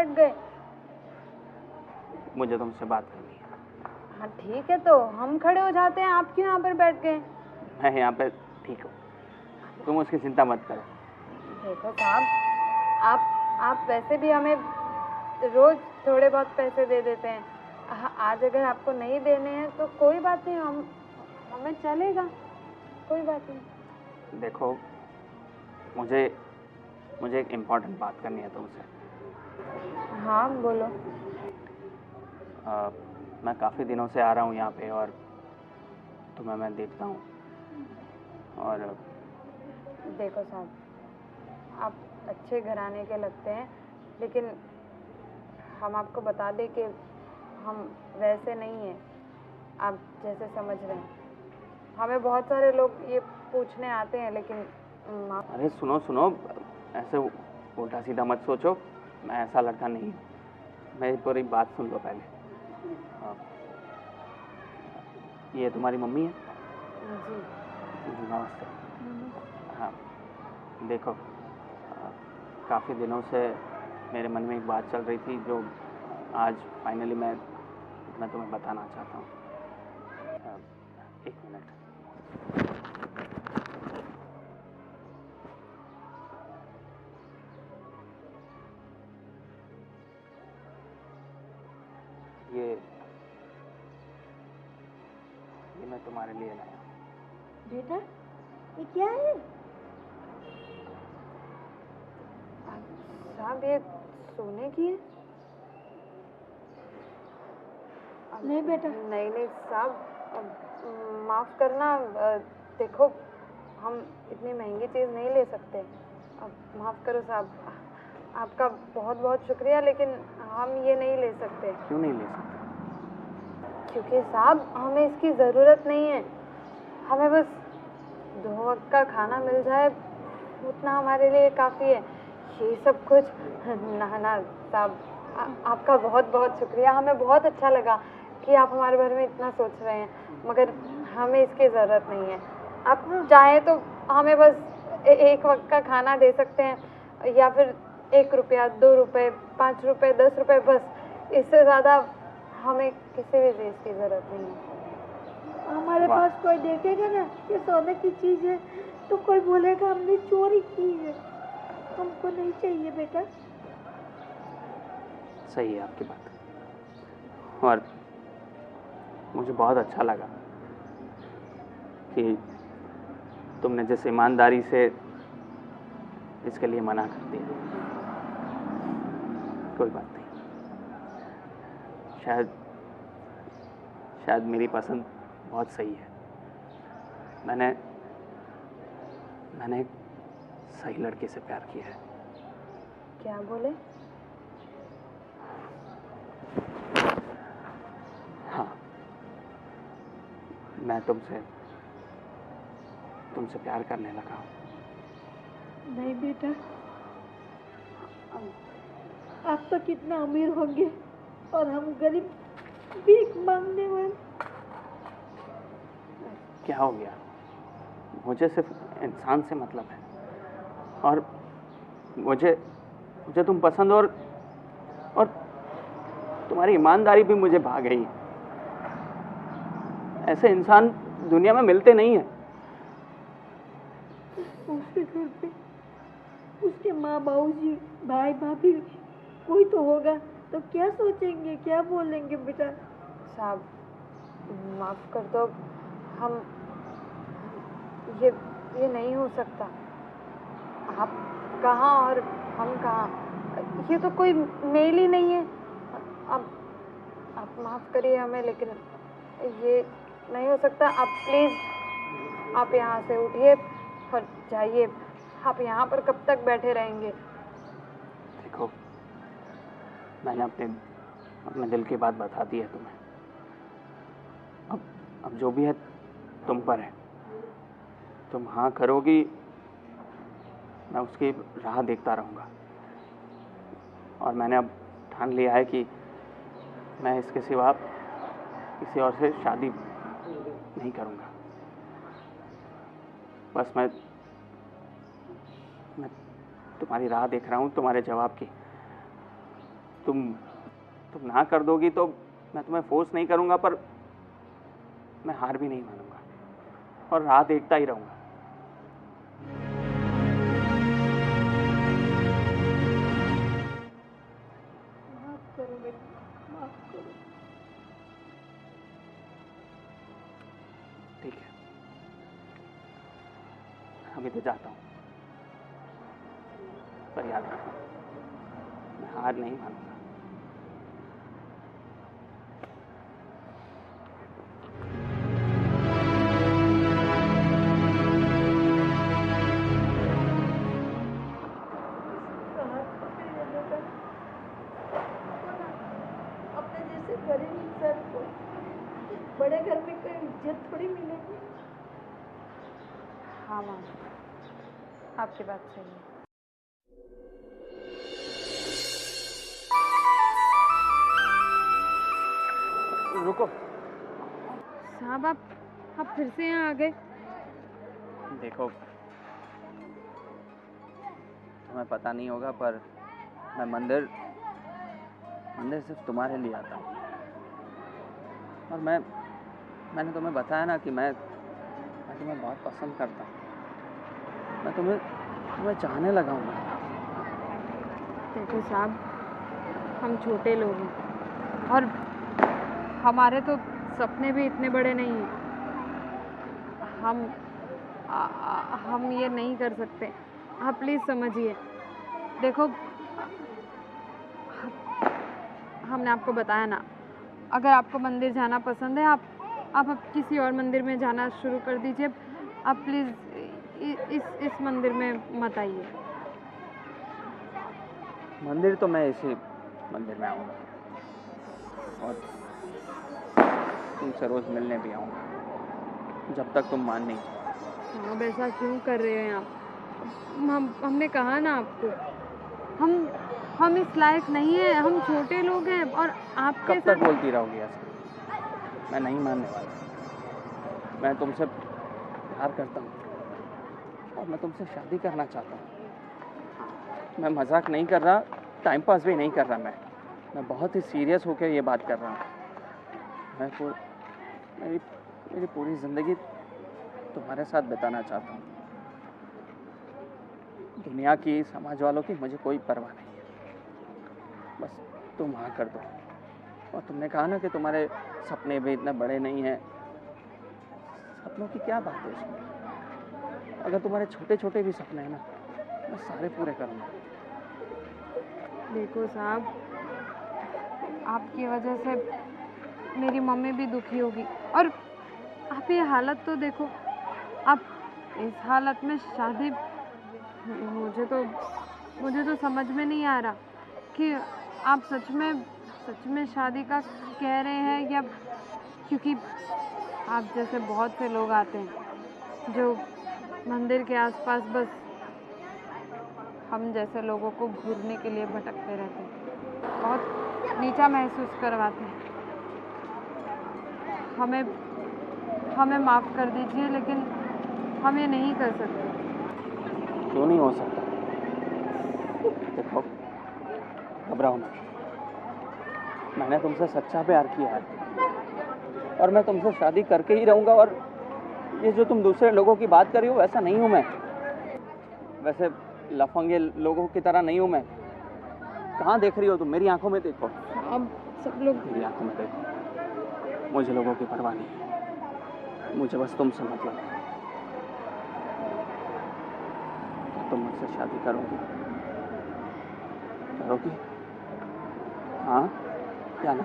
बैठ गए? मुझे तुमसे बात करनी है। हाँ ठीक है, तो हम खड़े हो जाते हैं, आप क्यों यहाँ पर बैठ गए? मैं यहाँ पे ठीक हूँ, तुम उसकी चिंता मत करो। देखो साहब, आप वैसे भी हमें रोज थोड़े बहुत पैसे दे देते हैं। आज अगर आपको नहीं देने हैं तो कोई बात नहीं, हमें चलेगा, कोई बात नहीं। देखो, मुझे एक इम्पोर्टेंट बात करनी है तुमसे। हाँ बोलो। मैं काफ़ी दिनों से आ रहा हूँ यहाँ पे और तुम्हें मैं देखता हूँ। और देखो साहब, आप अच्छे घराने के लगते हैं, लेकिन हम आपको बता दें कि हम वैसे नहीं हैं आप जैसे समझ रहे हैं। हमें बहुत सारे लोग ये पूछने आते हैं, लेकिन अरे सुनो, ऐसे उल्टा सीधा मत सोचो, मैं ऐसा लड़का नहीं हूँ। मेरी पूरी बात सुन लो पहले। ये तुम्हारी मम्मी है? जी। नमस्ते। हाँ देखो, काफ़ी दिनों से मेरे मन में एक बात चल रही थी जो आज फाइनली मैं तुम्हें बताना चाहता हूँ। एक मिनट। ये मैं तुम्हारे लिए लाया। बेटा, ये क्या है? साहब, ये सोने की है? नहीं बेटा। नहीं साहब, माफ़ करना। देखो, हम इतनी महंगी चीज़ नहीं ले सकते। अब माफ़ करो साहब, आपका बहुत बहुत शुक्रिया, लेकिन हम ये नहीं ले सकते। क्यों नहीं ले सकते? क्योंकि साहब, हमें इसकी ज़रूरत नहीं है। हमें बस 2 वक्त का खाना मिल जाए, उतना हमारे लिए काफ़ी है। ये सब कुछ ना साहब, आपका बहुत बहुत शुक्रिया। हमें बहुत अच्छा लगा कि आप हमारे बारे में इतना सोच रहे हैं, मगर हमें इसकी ज़रूरत नहीं है। आप चाहें तो हमें बस 1 वक्त का खाना दे सकते हैं, या फिर 1 रुपया, 2 रुपये, 5 रुपये, 10 रुपये, बस। इससे ज़्यादा हमें किसी भी चीज़ की ज़रूरत नहीं है। हमारे पास कोई देखेगा ना ये सोने की चीज़ है तो कोई बोलेगा हमने चोरी की है। हमको नहीं चाहिए बेटा। सही है आपकी बात, और मुझे बहुत अच्छा लगा कि तुमने जिस ईमानदारी से इसके लिए मना कर दिया। कोई बात नहीं, शायद मेरी पसंद बहुत सही है। मैंने एक सही लड़के से प्यार किया है। क्या बोले? हाँ, मैं तुमसे प्यार करने लगा हूँ। नहीं बेटा, आप तो कितना अमीर होंगे और हम गरीब भीख मांगने वाले। क्या हो गया? मुझे सिर्फ इंसान से मतलब है, और मुझे तुम पसंद, और तुम्हारी ईमानदारी भी मुझे भा गई। ऐसे इंसान दुनिया में मिलते नहीं हैं। उसके घर पे उसके माँ बाबूजी, भाई भाभी कोई तो होगा, तो क्या सोचेंगे, क्या बोलेंगे बेटा? साहब, माफ़ कर दो। हम ये नहीं हो सकता। आप कहाँ और हम कहाँ, ये तो कोई मेल ही नहीं है। अब आप माफ़ करिए हमें, लेकिन ये नहीं हो सकता। आप प्लीज़, आप यहाँ से उठिए और जाइए। आप यहाँ पर कब तक बैठे रहेंगे? देखो, मैंने अपने दिल की बात बता दी है तुम्हें। अब जो भी है तुम पर है। तुम हाँ करोगी, मैं उसकी राह देखता रहूँगा। और मैंने अब ठान लिया है कि मैं इसके सिवा किसी और से शादी नहीं करूँगा। बस मैं तुम्हारी राह देख रहा हूँ, तुम्हारे जवाब की। तुम ना कर दोगी तो मैं तुम्हें फोर्स नहीं करूँगा, पर मैं हार भी नहीं मानूंगा और राह देखता ही रहूँगा। माफ करो बेटा, माफ करो। ठीक है, अभी तो जाता हूँ, पर याद रखना मैं हार नहीं मानूंगा। अपने जैसे गरीब इंसान को बड़े घर में कोई इज्जत थोड़ी मिलेगी। हाँ माँ, आपकी बात सही है। रुको। साहब आप फिर से यहाँ आ गए? देखो, तुम्हें पता नहीं होगा पर मैं मंदिर सिर्फ तुम्हारे लिए आता हूँ। और मैंने तुम्हें बताया ना कि मैं तुम्हें बहुत पसंद करता हूँ। मैं तुम्हें चाहने लगा हूँ। देखो साहब, हम छोटे लोग हैं और हमारे तो सपने भी इतने बड़े नहीं हैं। हम ये नहीं कर सकते। आप प्लीज़ समझिए। देखो, हमने आपको बताया ना, अगर आपको मंदिर जाना पसंद है, आप अब किसी और मंदिर में जाना शुरू कर दीजिए। आप प्लीज़ इस मंदिर में मत आइए। मंदिर तो मैं इसी मंदिर में आऊँगा और तुमसे रोज़ मिलने भी आऊँगा, जब तक तुम मान नहीं जाओ। आप ऐसा क्यों कर रहे हैं आप? हमने कहा ना आपको, हम इस लायक नहीं हैं। हम छोटे लोग हैं और आपके कब तक बोलती रहोगी ऐसा? मैं नहीं मानने वाला। मैं तुमसे प्यार करता हूँ और मैं तुमसे शादी करना चाहता हूँ। मैं मजाक नहीं कर रहा, टाइम पास भी नहीं कर रहा। मैं बहुत ही सीरियस होकर ये बात कर रहा हूँ। मेरी पूरी ज़िंदगी तुम्हारे साथ बिताना चाहता हूँ। दुनिया की, समाज वालों की मुझे कोई परवाह नहीं है। बस तुम हाँ कर दो। और तुमने कहा ना कि तुम्हारे सपने भी इतने बड़े नहीं हैं। सपनों की क्या बात है इसमें? अगर तुम्हारे छोटे छोटे भी सपने हैं ना, मैं सारे पूरे करूँगा। देखो साहब, आपकी वजह से मेरी मम्मी भी दुखी होगी और आप ये हालत तो देखो। आप इस हालत में शादी, मुझे तो समझ में नहीं आ रहा कि आप सच में शादी का कह रहे हैं, या क्योंकि आप जैसे बहुत से लोग आते हैं जो मंदिर के आसपास बस हम जैसे लोगों को घूरने के लिए भटकते रहते हैं, बहुत नीचा महसूस करवाते हैं। हमें माफ़ कर दीजिए, लेकिन हम ये नहीं कर सकते। क्यों नहीं हो सकता? देखो, घबराओ मत। मैंने तुमसे सच्चा प्यार किया है और मैं तुमसे शादी करके ही रहूँगा। और ये जो तुम दूसरे लोगों की बात कर रही हो, वैसा नहीं हूँ मैं। वैसे लफंगे लोगों की तरह नहीं हूँ मैं। कहाँ देख रही हो तुम? मेरी आंखों में देखो। अब सब लोग मेरी आंखों में देखो। मुझे लोगों की परवाह नहीं है, मुझे बस तुमसे मतलब है। तुम मुझसे शादी करोगी? हाँ या ना?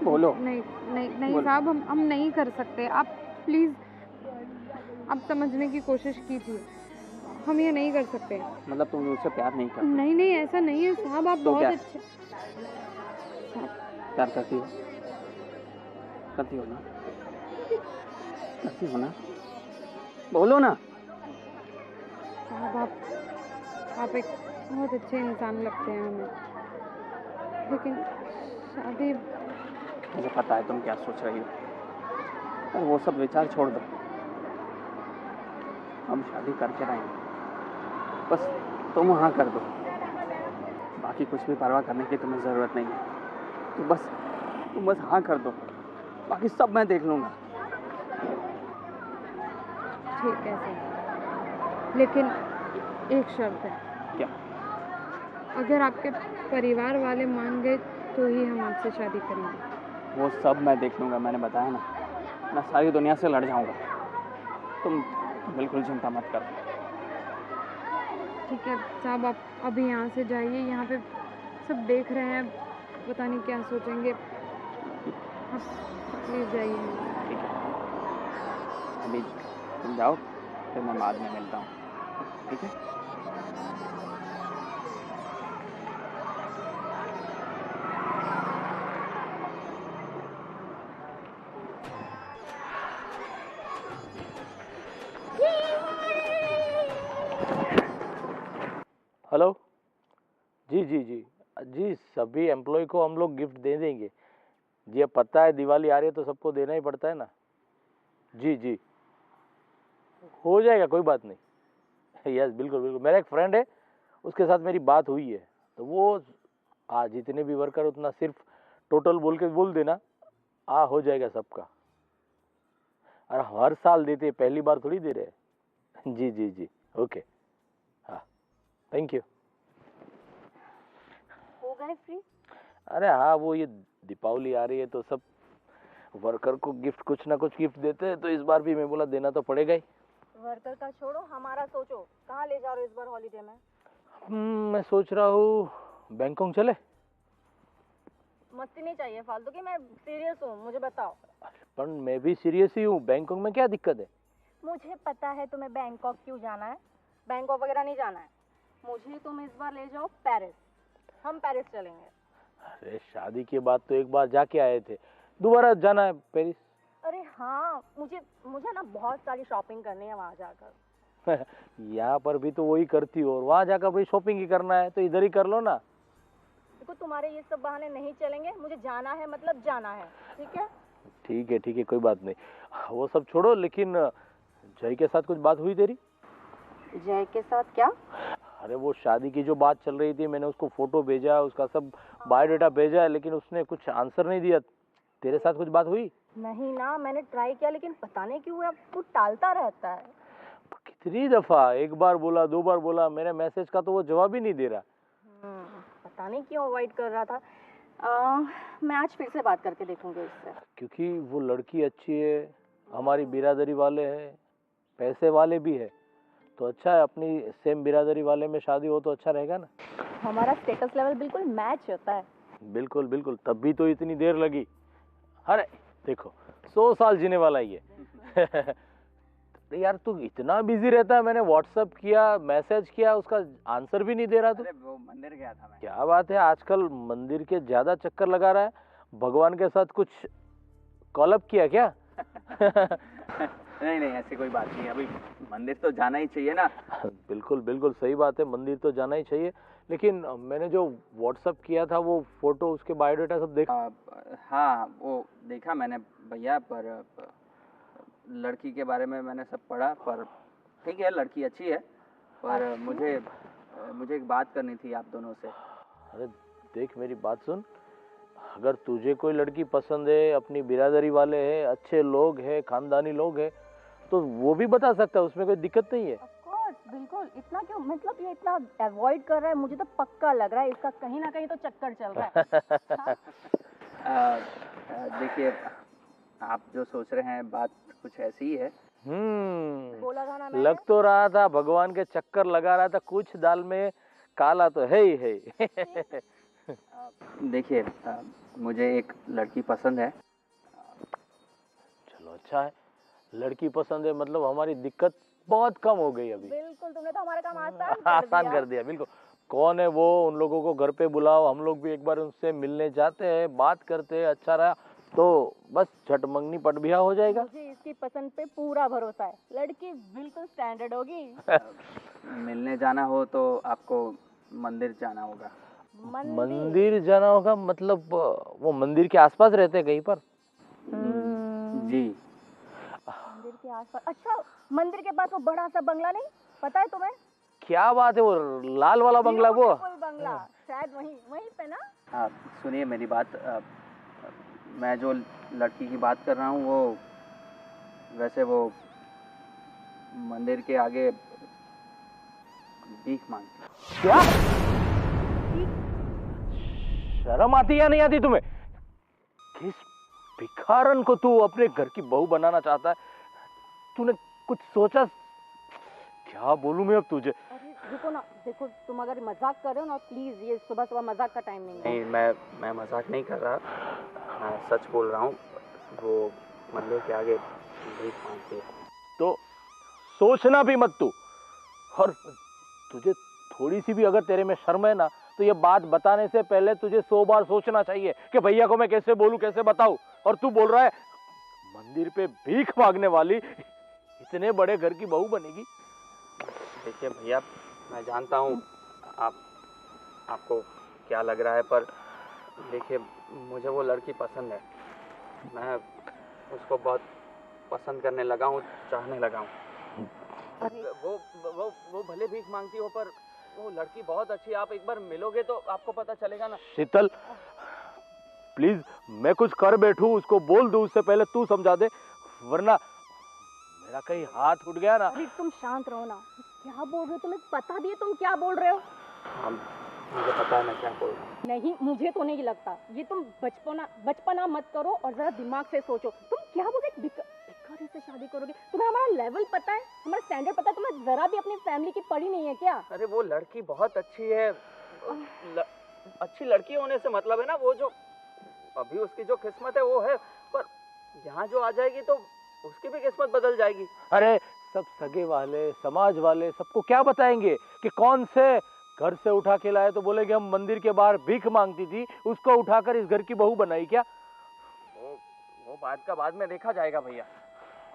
बोलो। नहीं साहब, हम नहीं कर सकते। आप प्लीज़, आप समझने की कोशिश कीजिए। हम ये नहीं कर सकते। मतलब तुम मुझसे प्यार नहीं करती? नहीं, ऐसा नहीं है साहब। आप तो बहुत क्या? अच्छे प्यार करती हो? करती हो ना? करती हो ना? बोलो ना। साहब, आप एक बहुत अच्छे इंसान लगते हैं हमें, लेकिन शादी... मुझे पता है तुम क्या सोच रही हो, और वो सब विचार छोड़ दो। हम शादी करके रहेंगे, बस तुम हाँ कर दो। बाकी कुछ भी परवाह करने की तुम्हें ज़रूरत नहीं है। तुम बस हाँ कर दो, बाकी सब मैं देख लूँगा। ठीक है सर, लेकिन एक शर्त है। क्या? अगर आपके परिवार वाले मान गए तो ही हम आपसे शादी करेंगे। वो सब मैं देख लूँगा, मैंने बताया ना, मैं सारी दुनिया से लड़ जाऊँगा। तुम बिल्कुल चिंता मत करो। ठीक है साहब, आप अभी यहाँ से जाइए, यहाँ पे सब देख रहे हैं, पता नहीं क्या सोचेंगे। आप प्लीज़ जाइए। ठीक है, अभी तुम जाओ, फिर मैं बाद में मिलता हूँ, ठीक है? हेलो। जी जी जी जी, सभी एम्प्लॉय को हम लोग गिफ्ट दे देंगे जी। अब पता है दिवाली आ रही है तो सबको देना ही पड़ता है ना। जी जी, हो जाएगा, कोई बात नहीं। यस बिल्कुल बिल्कुल, मेरा एक फ्रेंड है, उसके साथ मेरी बात हुई है, तो वो आज जितने भी वर्कर उतना सिर्फ टोटल बोल के बोल देना, हो जाएगा सबका। और हर साल देते, पहली बार थोड़ी दे रहे हैं। जी जी जी, ओके, हाँ, थैंक यू। हो गए फ्री? अरे हाँ, वो ये दीपावली आ रही है तो सब वर्कर को गिफ्ट, कुछ ना कुछ गिफ्ट देते हैं, तो इस बार भी मैं बोला देना तो पड़ेगा ही। वर्कर का छोड़ो, हमारा सोचो, कहाँ ले जा रहे हो इस बार हॉलीडे में? मैं सोच रहा हूँ बैंकॉक चले। मस्ती नहीं चाहिए फालतू की, मैं सीरियस हूँ, मुझे बताओ। पर मैं भी सीरियस ही हूँ, बैंकॉक में क्या दिक्कत है? मुझे पता है तुम्हें बैंकॉक क्यों जाना है, बैंकॉक वगैरह नहीं जाना है। मुझे तुम इस बार ले जाओ पेरिस, हम पेरिस चलेंगे। अरे शादी के बाद तो एक बार जाके आए थे, दोबारा जाना है पेरिस? अरे हाँ, मुझे ना बहुत सारी शॉपिंग करनी है वहाँ जाकर। यहाँ पर भी तो वही करती हो, और वहाँ जाकर भी शॉपिंग ही करना है, तो इधर ही कर लो ना। देखो तुम्हारे ये सब बहाने नहीं चलेंगे, मुझे जाना है मतलब जाना है, ठीक है? ठीक है, कोई बात नहीं, वो सब छोड़ो। लेकिन जय के साथ कुछ बात हुई तेरी? जय के साथ क्या? अरे वो शादी की जो बात चल रही थी, मैंने उसको फोटो भेजा, उसका सब बायोडाटा भेजा है, लेकिन उसने कुछ आंसर नहीं दिया। तेरे साथ कुछ बात हुई? नहीं ना, मैंने ट्राई किया लेकिन पता नहीं क्यों वो टालता रहता है। कितनी दफा, एक बार बोला, दो बार बोला, मेरे मैसेज का तो वो जवाब ही नहीं दे रहा। पता नहीं क्यों अवॉइड कर रहा था। मैं आज फिर से बात करके देखूंगी उससे। क्योंकि वो लड़की अच्छी है, हमारी बिरादरी वाले है, पैसे वाले भी है, तो अच्छा है, अपनी सेम बिरादरी वाले में शादी हो तो अच्छा रहेगा ना। हमारा स्टेटस लेवल बिल्कुल मैच होता है। बिल्कुल बिल्कुल, तब भी तो इतनी देर लगी। अरे देखो, 100 साल जीने वाला ही है। यार तू इतना बिजी रहता है, मैंने व्हाट्सएप किया, मैसेज किया, उसका आंसर भी नहीं दे रहा तू। अरे वो मंदिर गया था मैं। क्या बात है, आजकल मंदिर के ज्यादा चक्कर लगा रहा है, भगवान के साथ कुछ कॉलअप किया क्या? नहीं ऐसी कोई बात नहीं, अभी मंदिर तो जाना ही चाहिए ना। बिल्कुल बिल्कुल सही बात है, मंदिर तो जाना ही चाहिए, लेकिन मैंने जो व्हाट्सएप किया था वो फोटो, उसके बायोडाटा सब देखा। हाँ वो देखा मैंने भैया, पर लड़की के बारे में मैंने सब पढ़ा, पर ठीक है लड़की अच्छी है, पर मुझे एक बात करनी थी आप दोनों से। अरे देख मेरी बात सुन, अगर तुझे कोई लड़की पसंद है, अपनी बिरादरी वाले हैं, अच्छे लोग हैं, खानदानी लोग हैं, तो वो भी बता सकता है, उसमें कोई दिक्कत नहीं है। ऑफ कोर्स, बिल्कुल। इतना क्यों, मतलब ये इतना अवॉइड कर रहा है, मुझे तो पक्का लग रहा है इसका कहीं ना कहीं तो चक्कर चल रहा है। देखिए, आप जो सोच रहे हैं बात कुछ ऐसी ही है। बोला था ना मैंने। लग तो रहा था भगवान के चक्कर लगा रहा था, कुछ दाल में काला तो है ही है। देखिए, मुझे एक लड़की पसंद है। चलो अच्छा है, लड़की पसंद है, मतलब हमारी दिक्कत बहुत कम हो गई अभी। बिल्कुल, तुमने तो हमारा काम आसान कर दिया। बिल्कुल, कौन है वो, उन लोगों को घर पे बुलाओ, हम लोग भी एक बार उनसे मिलने जाते हैं, बात करते हैं, अच्छा रहा तो बस झट मंगनी पट बिहा हो जाएगा। मुझे इसकी पसंद पे पूरा भरोसा है, लड़की बिल्कुल स्टैंडर्ड होगी। मिलने जाना हो तो आपको मंदिर जाना होगा। मंदिर जाना होगा मतलब वो मंदिर के आसपास रहते हैं कहीं पर? जी। मंदिर के आसपास? अच्छा, मंदिर के पास वो बड़ा सा बंगला नहीं, पता है तुम्हें? क्या बात है, वो लाल वाला बंगला वो? बंगला शायद वहीं वहीं पे ना। आप सुनिए मेरी बात। मैं जो लड़की की बात कर रहा हूँ वो वैसे वो मंदिर के आगे भीख मांगती है। क्या? शर्म आती या नहीं आती तुम्हें? किस भिखारन को तू अपने घर की बहू बनाना चाहता है? तूने कुछ सोचा? क्या बोलूं मैं अब तुझे? अरे रुको ना, देखो तुम अगर मजाक कर रहे हो ना प्लीज, ये सुबह सुबह मजाक का टाइम नहीं है। नहीं, मैं मजाक नहीं कर रहा, मैं सच बोल रहा हूँ। वो मंदिर के आगे भीख मांगती है। तो सोचना भी मत तू। और तुझे थोड़ी सी भी अगर तेरे में शर्म है ना, तो ये बात बताने से पहले तुझे 100 बार सोचना चाहिए कि भैया को मैं कैसे बोलूं, कैसे बताऊं। और तू बोल रहा है मंदिर पे भीख मांगने वाली इतने बड़े घर की बहू बनेगी? देखिए भैया, मैं जानता हूँ आपको क्या लग रहा है, पर देखिए मुझे वो लड़की पसंद है। मैं उसको बहुत पसंद करने लगा हूँ, चाहने लगा हूँ। वो भले भीख मांगती हो, पर वो लड़की बहुत अच्छी है। आप एक बार मिलोगे तो आपको पता चलेगा ना। शीतल प्लीज, मैं कुछ कर बैठूं उसको बोल दूं उससे पहले तू समझा दे, वरना मेरा कहीं हाथ उठ गया ना। अरे तुम शांत रहो ना, क्या बोल रहे हो? तुम्हें पता भी है तुम क्या बोल रहे हो? हाँ, मुझे पता है मैं क्या बोल रहा हूँ। नहीं, मुझे तो नहीं लगता। ये तुम बचपना मत करो और जरा दिमाग से सोचो। तुम क्या बोल रहे, भिखारी से शादी करोगे? तुम्हें हमारा लेवल पता है, हमारा स्टैंडर्ड पता है? तुम्हें जरा भी अपनी फैमिली की पड़ी नहीं है क्या? अरे वो लड़की बहुत अच्छी है। अच्छी लड़की होने से मतलब है ना, वो जो अभी उसकी जो किस्मत है वो है, पर यहाँ जो आ जाएगी तो उसकी भी किस्मत बदल जाएगी। अरे सब सगे वाले, समाज वाले सबको क्या बताएंगे कि कौन से घर से उठा के लाए, तो बोलेंगे हम मंदिर के बाहर भीख मांगती थी, उसको उठाकर इस घर की बहू बनाई क्या? वो बात का बाद में देखा जाएगा भैया।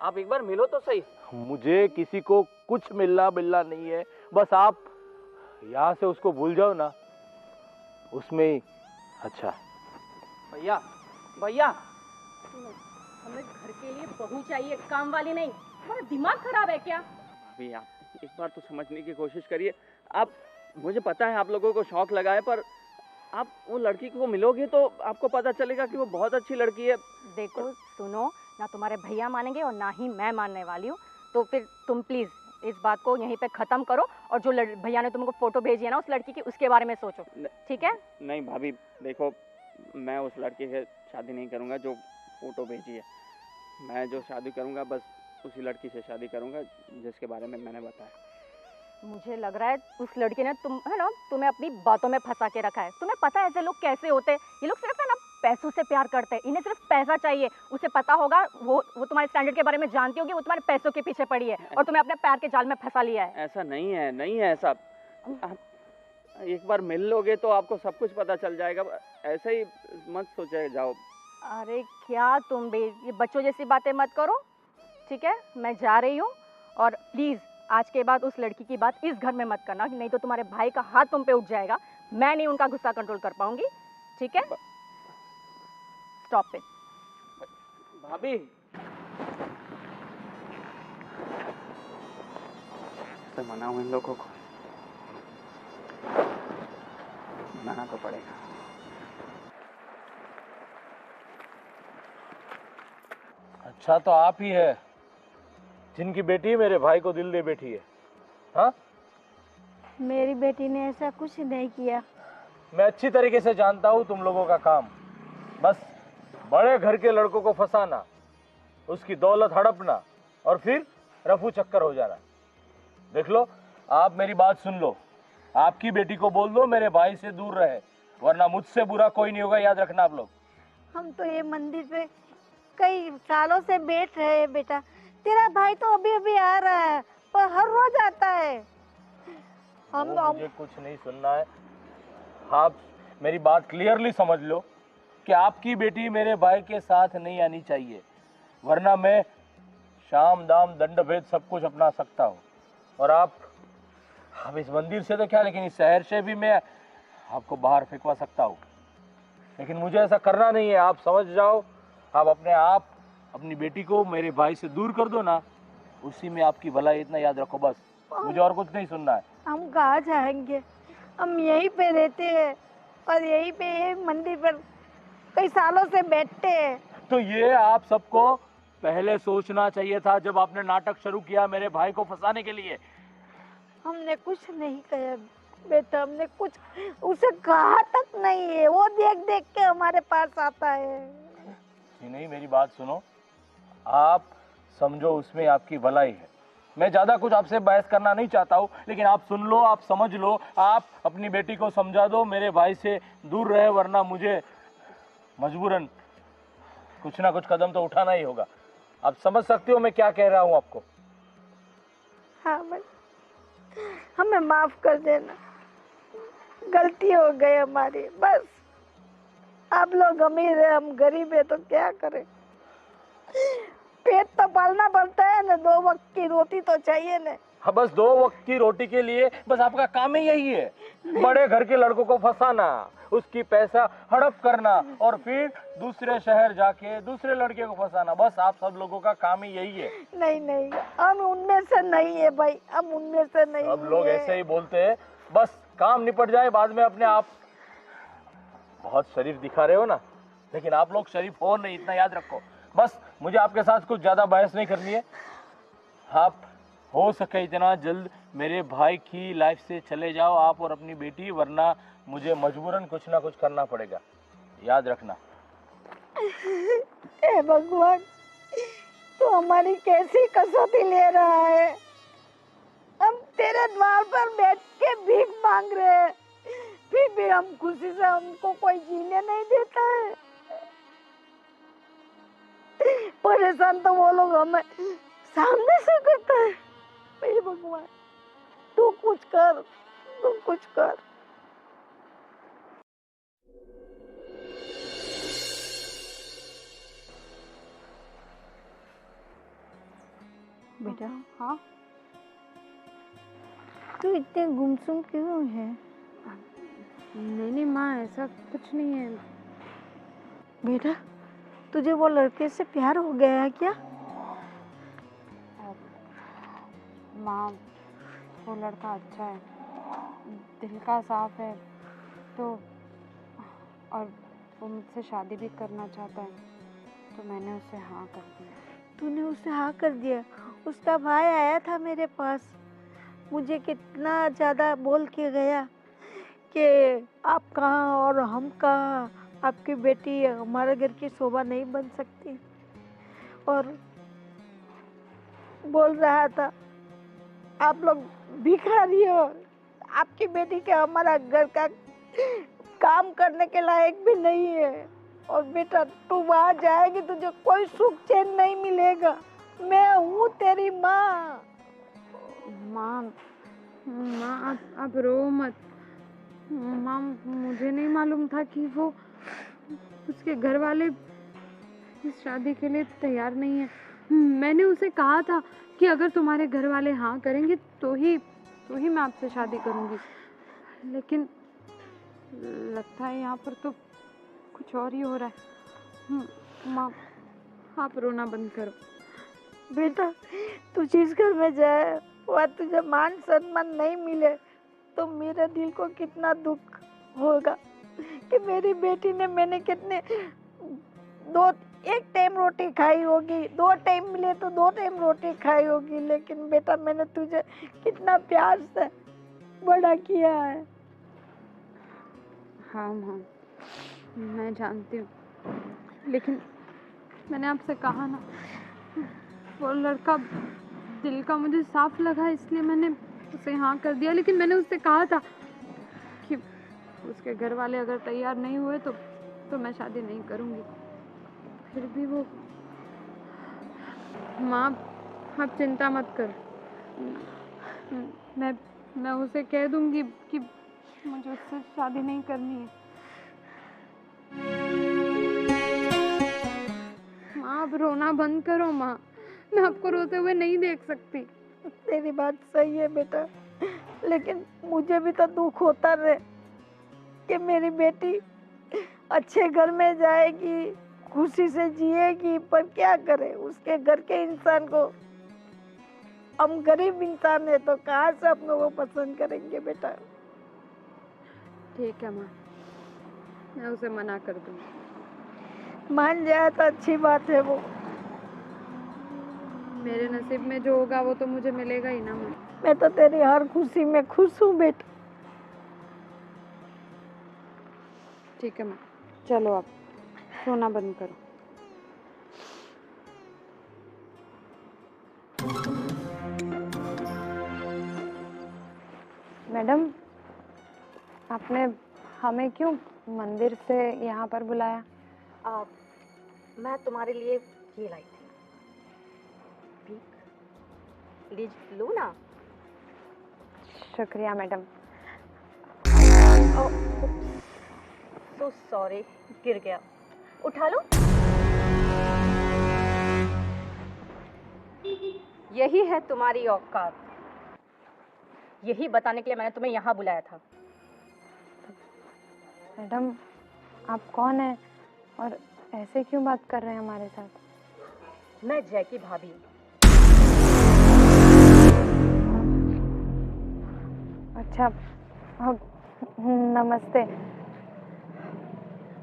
आप एक बार मिलो तो सही। मुझे किसी को कुछ मिलना बिलना नहीं है, बस आप यहाँ से उसको भूल जाओ ना, उसमें ही अच्छा। भैया भैया, हमें घर के लिए बहू चाहिए, काम वाली नहीं। तुम्हारा दिमाग खराब है क्या? अभी आप एक बार तो समझने की कोशिश करिए। मुझे पता है आप लोगों को शौक लगा है, पर आप वो लड़की को मिलोगे तो आपको पता चलेगा कि वो बहुत अच्छी लड़की है। देखो सुनो ना, तुम्हारे भैया मानेंगे और ना ही मैं मानने वाली हूँ। तो फिर तुम प्लीज इस बात को यहीं पे खत्म करो, और जो भैया ने तुमको फोटो भेजी है ना उस लड़की की, उसके बारे में सोचो, ठीक है? नहीं भाभी, देखो मैं उस लड़की से शादी नहीं करूँगा जो फोटो भेजी है। मैं जो शादी करूँगा बस उसी लड़की से शादी करूँगा जिसके बारे में मैंने बताया। मुझे लग रहा है उस लड़की ने तुम्हें अपनी बातों में फंसा के रखा है। तुम्हें पता है ऐसे लोग कैसे होते हैं? ये लोग सिर्फ है ना पैसों से प्यार करते हैं, इन्हें सिर्फ पैसा चाहिए। उसे पता होगा, वो तुम्हारे स्टैंडर्ड के बारे में जानती होगी, वो तुम्हारे पैसों के पीछे पड़ी है और तुम्हें अपने पैर के जाल में फंसा लिया है। ऐसा नहीं है ऐसा। आप एक बार मिल लोगे तो आपको सब कुछ पता चल जाएगा। ऐसे ही मत सोचे जाओ। अरे क्या तुम भी ये बच्चों जैसी बातें मत करो, ठीक है? मैं जा रही हूँ, और प्लीज आज के बाद उस लड़की की बात इस घर में मत करना, नहीं तो तुम्हारे भाई का हाथ तुम पे उठ जाएगा। मैं नहीं उनका गुस्सा कंट्रोल कर पाऊंगी, ठीक है? Stop it. भाभी, से मनाओ इन लोगों को, मनाना तो पड़ेगा। अच्छा तो आप ही है जिनकी बेटी मेरे भाई को दिल दे बैठी है? हाँ, मेरी बेटी ने ऐसा कुछ नहीं किया। मैं अच्छी तरीके से जानता हूँ तुम लोगों का काम, बस बड़े घर के लड़कों को फंसाना, उसकी दौलत हड़पना और फिर रफू चक्कर हो जाना। देख लो, आप मेरी बात सुन लो, आपकी बेटी को बोल दो मेरे भाई से दूर रहे, वरना मुझसे बुरा कोई नहीं होगा, याद रखना आप लोग। हम तो ये मंदिर पे कई सालों से बैठ रहे हैं बेटा। तेरा भाई तो अभी अभी आ रहा है, पर हर रोज आता है। मुझे कुछ नहीं सुनना है। आप मेरी बात क्लियरली समझ लो कि आपकी बेटी मेरे भाई के साथ नहीं आनी चाहिए, वरना मैं शाम दाम दंड भेद सब कुछ अपना सकता हूँ। और आप इस मंदिर से तो क्या, लेकिन इस शहर से भी मैं आपको बाहर फेंकवा सकता हूँ, लेकिन मुझे ऐसा करना नहीं है। आप समझ जाओ, आप अपनी बेटी को मेरे भाई से दूर कर दो ना, उसी में आपकी भलाई। इतना याद रखो बस, मुझे और कुछ नहीं सुनना है। हम कहाँ जाएंगे? हम यहीं पे रहते हैं और यहीं पे ये मंदिर पर कई सालों से बैठते हैं। तो ये आप सबको पहले सोचना चाहिए था जब आपने नाटक शुरू किया मेरे भाई को फंसाने के लिए। हमने कुछ नहीं कहा बेटा, हमने कुछ उसे कहा तक नहीं है। वो देख देख के हमारे पास आता है। जी नहीं, मेरी बात सुनो, आप समझो उसमें आपकी भलाई है। मैं ज्यादा कुछ आपसे बहस करना नहीं चाहता हूँ, लेकिन आप सुन लो, आप समझ लो, आप अपनी बेटी को समझा दो मेरे भाई से दूर रहे, वरना मुझे मजबूरन कुछ ना कुछ कदम तो उठाना ही होगा। आप समझ सकते हो मैं क्या कह रहा हूँ आपको? हाँ भाई, हमें माफ कर देना, गलती हो गई हमारी। बस आप लोग अमीर है, हम गरीब है, तो क्या करें? पेट तो पालना पड़ता है ना, 2 वक्त की रोटी तो चाहिए ना। हाँ, बस 2 वक्त की रोटी के लिए बस आपका काम ही यही है, बड़े घर के लड़कों को फंसाना, उसकी पैसा हड़प करना और फिर दूसरे शहर जाके दूसरे लड़के को फंसाना। बस आप सब लोगों का काम ही यही है। नहीं नहीं, हम उनमें से नहीं है भाई, हम उनमें से नहीं। सब लोग ऐसे ही बोलते हैं, बस काम निपट जाए बाद में अपने आप। बहुत शरीफ दिखा रहे हो ना, लेकिन आप लोग शरीफ हो नहीं, इतना याद रखो। बस मुझे आपके साथ कुछ ज्यादा बहस नहीं करनी है। आप हो सके इतना जल्द मेरे भाई की लाइफ से चले जाओ, आप और अपनी बेटी, वरना मुझे मजबूरन कुछ ना कुछ करना पड़ेगा, याद रखना। हे भगवान, तू हमारी कैसी कसौटी ले रहा है? हम तेरे द्वार पर बैठ के भीख मांग रहे हैं, फिर भी हम खुशी से हमको कोई जीने नहीं देता है। परेशान तो वो लोग हमें सामने से करता है। हे भगवान, तू कुछ कर, तू कुछ कर। बेटा, हाँ तू इतने गुमसुम क्यों है? नहीं माँ, ऐसा कुछ नहीं है। बेटा, तुझे वो लड़के से प्यार हो गया है क्या? माँ, वो लड़का अच्छा है, दिल का साफ है, तो और वो मुझसे शादी भी करना चाहता है, तो मैंने उसे हाँ कर दिया। तूने उसे हाँ कर दिया? उसका भाई आया था मेरे पास, मुझे कितना ज़्यादा बोल के गया कि आप कहाँ और हम कहाँ, आपकी बेटी हमारे घर की शोभा नहीं बन सकती। और बोल रहा था आप लोग भिखारी हो, आपकी बेटी के हमारा घर का काम करने के लायक भी नहीं है। और बेटा, तू वहाँ जाएगी तुझे कोई सुख चैन नहीं मिलेगा। मैं हूँ तेरी माँ। माँ माँ, आप रो मत। माँ, मुझे नहीं मालूम था कि वो उसके घर वाले इस शादी के लिए तैयार नहीं है। मैंने उसे कहा था कि अगर तुम्हारे घर वाले हाँ करेंगे तो ही मैं आपसे शादी करूँगी, लेकिन लगता है यहाँ पर तो कुछ और ही हो रहा है। माँ, आप रोना बंद करो। बेटा, तू जिस घर में जाए वह तुझे मान सम्मान नहीं मिले तो मेरे दिल को कितना दुख होगा कि मेरी बेटी ने, मैंने कितने एक टाइम रोटी खाई होगी, 2 टाइम मिले तो 2 टाइम रोटी खाई होगी, लेकिन बेटा मैंने तुझे कितना प्यार से बड़ा किया है। हाँ माँ, मैं जानती हूँ, लेकिन मैंने आपसे कहा ना, वो लड़का दिल का मुझे साफ लगा, इसलिए मैंने उसे हाँ कर दिया। लेकिन मैंने उससे कहा था कि उसके घर वाले अगर तैयार नहीं हुए तो मैं शादी नहीं करूँगी। फिर भी वो, माँ आप चिंता मत कर, मैं उसे कह दूँगी कि मुझे उससे शादी नहीं करनी है। माँ, आप रोना बंद करो। माँ, मैं आपको रोते हुए नहीं देख सकती। तेरी बात सही है बेटा, लेकिन मुझे भी तो दुख होता रहे कि मेरी बेटी अच्छे घर में जाएगी, खुशी से जिएगी, पर क्या करे, उसके घर के इंसान को हम गरीब इंसान है तो कहाँ से हम लोग वो पसंद करेंगे बेटा। ठीक है माँ, मैं उसे मना कर दूँगी। मान जाए तो अच्छी बात है। वो मेरे नसीब में जो होगा वो तो मुझे मिलेगा ही ना माँ। मैं तो तेरी हर खुशी में खुश हूँ बेटा। ठीक है माँ, चलो अब सोना बंद करो। मैडम, आपने हमें क्यों मंदिर से यहाँ पर बुलाया? मैं तुम्हारे लिए ये लाई थी, लीज लो ना। शुक्रिया मैडम। सो सॉरी, गिर गया, उठा लो। यही है तुम्हारी औकात, यही बताने के लिए मैंने तुम्हें यहाँ बुलाया था। मैडम, आप कौन हैं और ऐसे क्यों बात कर रहे हैं हमारे साथ? मैं जैकी भाभी हूँ। अच्छा, अब नमस्ते।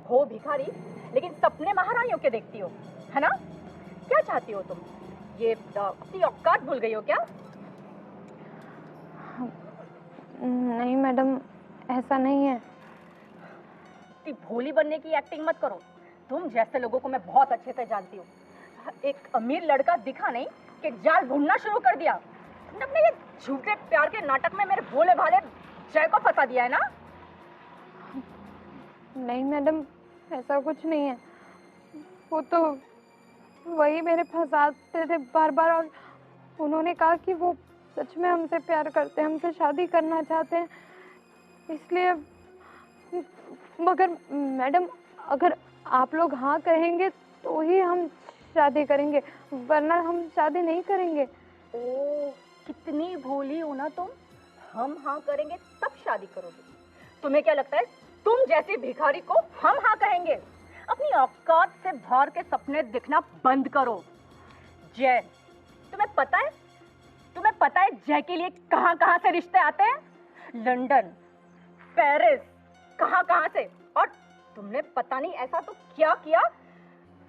हो भिखारी, लेकिन सपने महारानियों के देखती हो, है ना? क्या चाहती हो तुम? ये अपनी औकात भूल गई हो क्या? नहीं मैडम, ऐसा नहीं है। इतनी भोली बनने की एक्टिंग मत करो। तुम जैसे लोगों को मैं बहुत अच्छे से जानती हूँ। एक अमीर लड़का दिखा नहीं कि जाल ढूंढना शुरू कर दिया। तुमने अपने ये झूठे प्यार के नाटक में मेरे भोले भाले जय को फंसा दिया है ना? नहीं मैडम, ऐसा कुछ नहीं है। वो तो वही मेरे फंसाते थे बार बार, और उन्होंने कहा कि वो सच में हमसे प्यार करते हैं, हमसे शादी करना चाहते हैं, इसलिए। मगर मैडम, अगर आप लोग हाँ कहेंगे तो ही हम शादी करेंगे, वरना हम शादी नहीं करेंगे। ओह, कितनी भोली हो ना तुम। हम हाँ करेंगे तब शादी करोगे। तुम्हें क्या लगता है तुम जैसे भिखारी को हम हाँ कहेंगे? अपनी औकात से बाहर के सपने दिखना बंद करो। जय, तुम्हें पता है जय के लिए कहाँ कहाँ से रिश्ते आते हैं? लंदन, पेरिस, कहाँ से। और तुमने पता नहीं ऐसा तो क्या किया,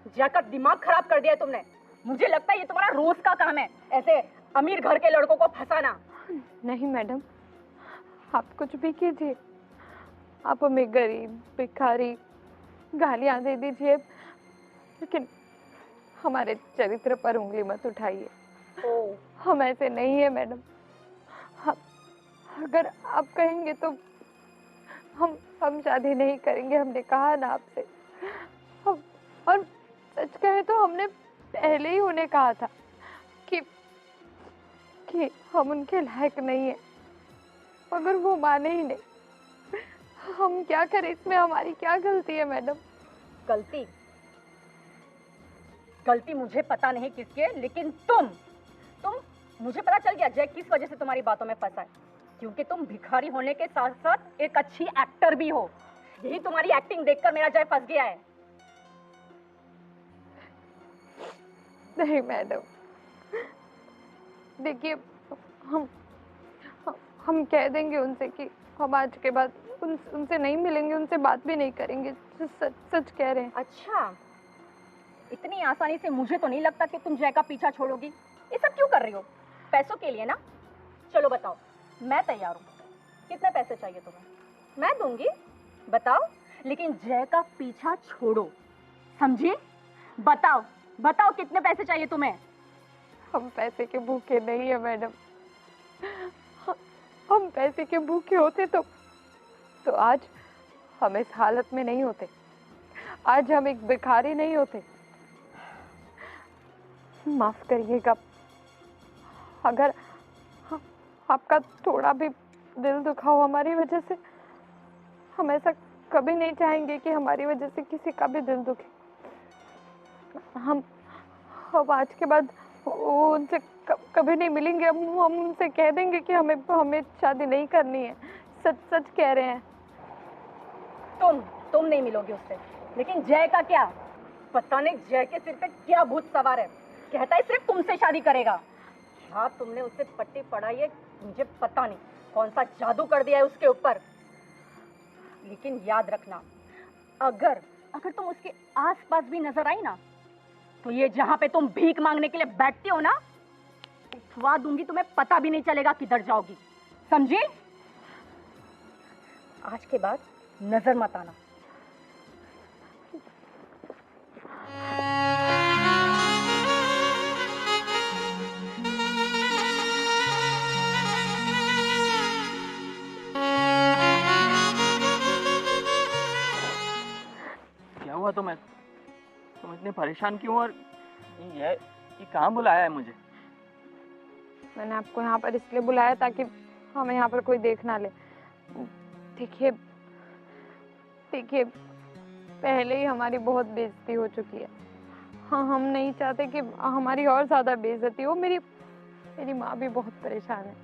जय का दिमाग खराब कर दिया है तुमने। मुझे लगता है ये तुम्हारा रोज का काम है, ऐसे अमीर घर के लड़कों को फंसाना। नहीं मैडम, आप कुछ भी कीजिए, आप हमें गरीब, भिखारी गालियां दे दीजिए, लेकिन हमारे चरित्र पर उंगली मत उठाइए। हम ऐसे नहीं है मैडम। अगर आप कहेंगे तो हम शादी नहीं करेंगे, हमने कहा ना आपसे। और सच कहे तो हमने पहले ही उन्हें कहा था कि हम उनके लायक नहीं है, मगर वो माने ही नहीं। हम क्या करें, इसमें हमारी क्या गलती है मैडम? गलती मुझे पता नहीं किसकी है, लेकिन तुम मुझे पता चल गया जय किस वजह से तुम्हारी बातों में फंसा है। क्योंकि तुम भिखारी होने के साथ साथ एक अच्छी एक्टर भी हो। यही तुम्हारी एक्टिंग देखकर मेरा जय फंस गया है। नहीं मैडम, देखिए, हम कह देंगे उनसे कि हम आज के बाद उनसे नहीं मिलेंगे, उनसे बात भी नहीं करेंगे। सच कह रहे हैं। अच्छा, इतनी आसानी से मुझे तो नहीं लगता कि तुम जय का पीछा छोड़ोगी। ये सब क्यों कर रही हो? पैसों के लिए ना? चलो बताओ, मैं तैयार हूँ। कितने पैसे चाहिए तुम्हें? मैं दूंगी, बताओ। लेकिन जय का पीछा छोड़ो, समझी? बताओ कितने पैसे चाहिए तुम्हें? हम पैसे के भूखे नहीं है मैडम। हम पैसे के भूखे होते तो आज हम इस हालत में नहीं होते, आज हम एक भिखारी नहीं होते। माफ करिएगा, अगर आपका थोड़ा भी दिल दुखा हो हमारी वजह से। हम ऐसा कभी नहीं चाहेंगे कि हमारी वजह से किसी का भी दिल दुखे। हम आज के बाद उनसे कभी नहीं मिलेंगे। हम उनसे कह देंगे कि हमें शादी नहीं करनी है। सच कह रहे हैं। तुम नहीं मिलोगे उससे, लेकिन जय का क्या? पता नहीं जय के सिर पे क्या भूत सवार है, कहता है सिर्फ तुमसे शादी करेगा। क्या तुमने उसे पट्टी पढ़ाई है मुझे पता नहीं, कौन सा जादू कर दिया है उसके ऊपर। लेकिन याद रखना, अगर अगर तुम उसके आसपास भी नजर आई ना, तो ये जहां पे तुम भीख मांगने के लिए बैठती हो ना, उठवा दूंगी, तुम्हें पता भी नहीं चलेगा किधर जाओगी, समझी? आज के बाद नजर मत आना। क्या हुआ तुम्हें? तुम इतने परेशान क्यों? और ये कहाँ बुलाया है मुझे? मैंने आपको यहाँ पर इसलिए बुलाया ताकि हमें यहाँ पर कोई देख ना ले। देखिए देखिए, पहले ही हमारी बहुत बेइज्जती हो चुकी है। हाँ, हम नहीं चाहते कि हमारी और ज्यादा बेइज्जती हो। मेरी माँ भी बहुत परेशान है।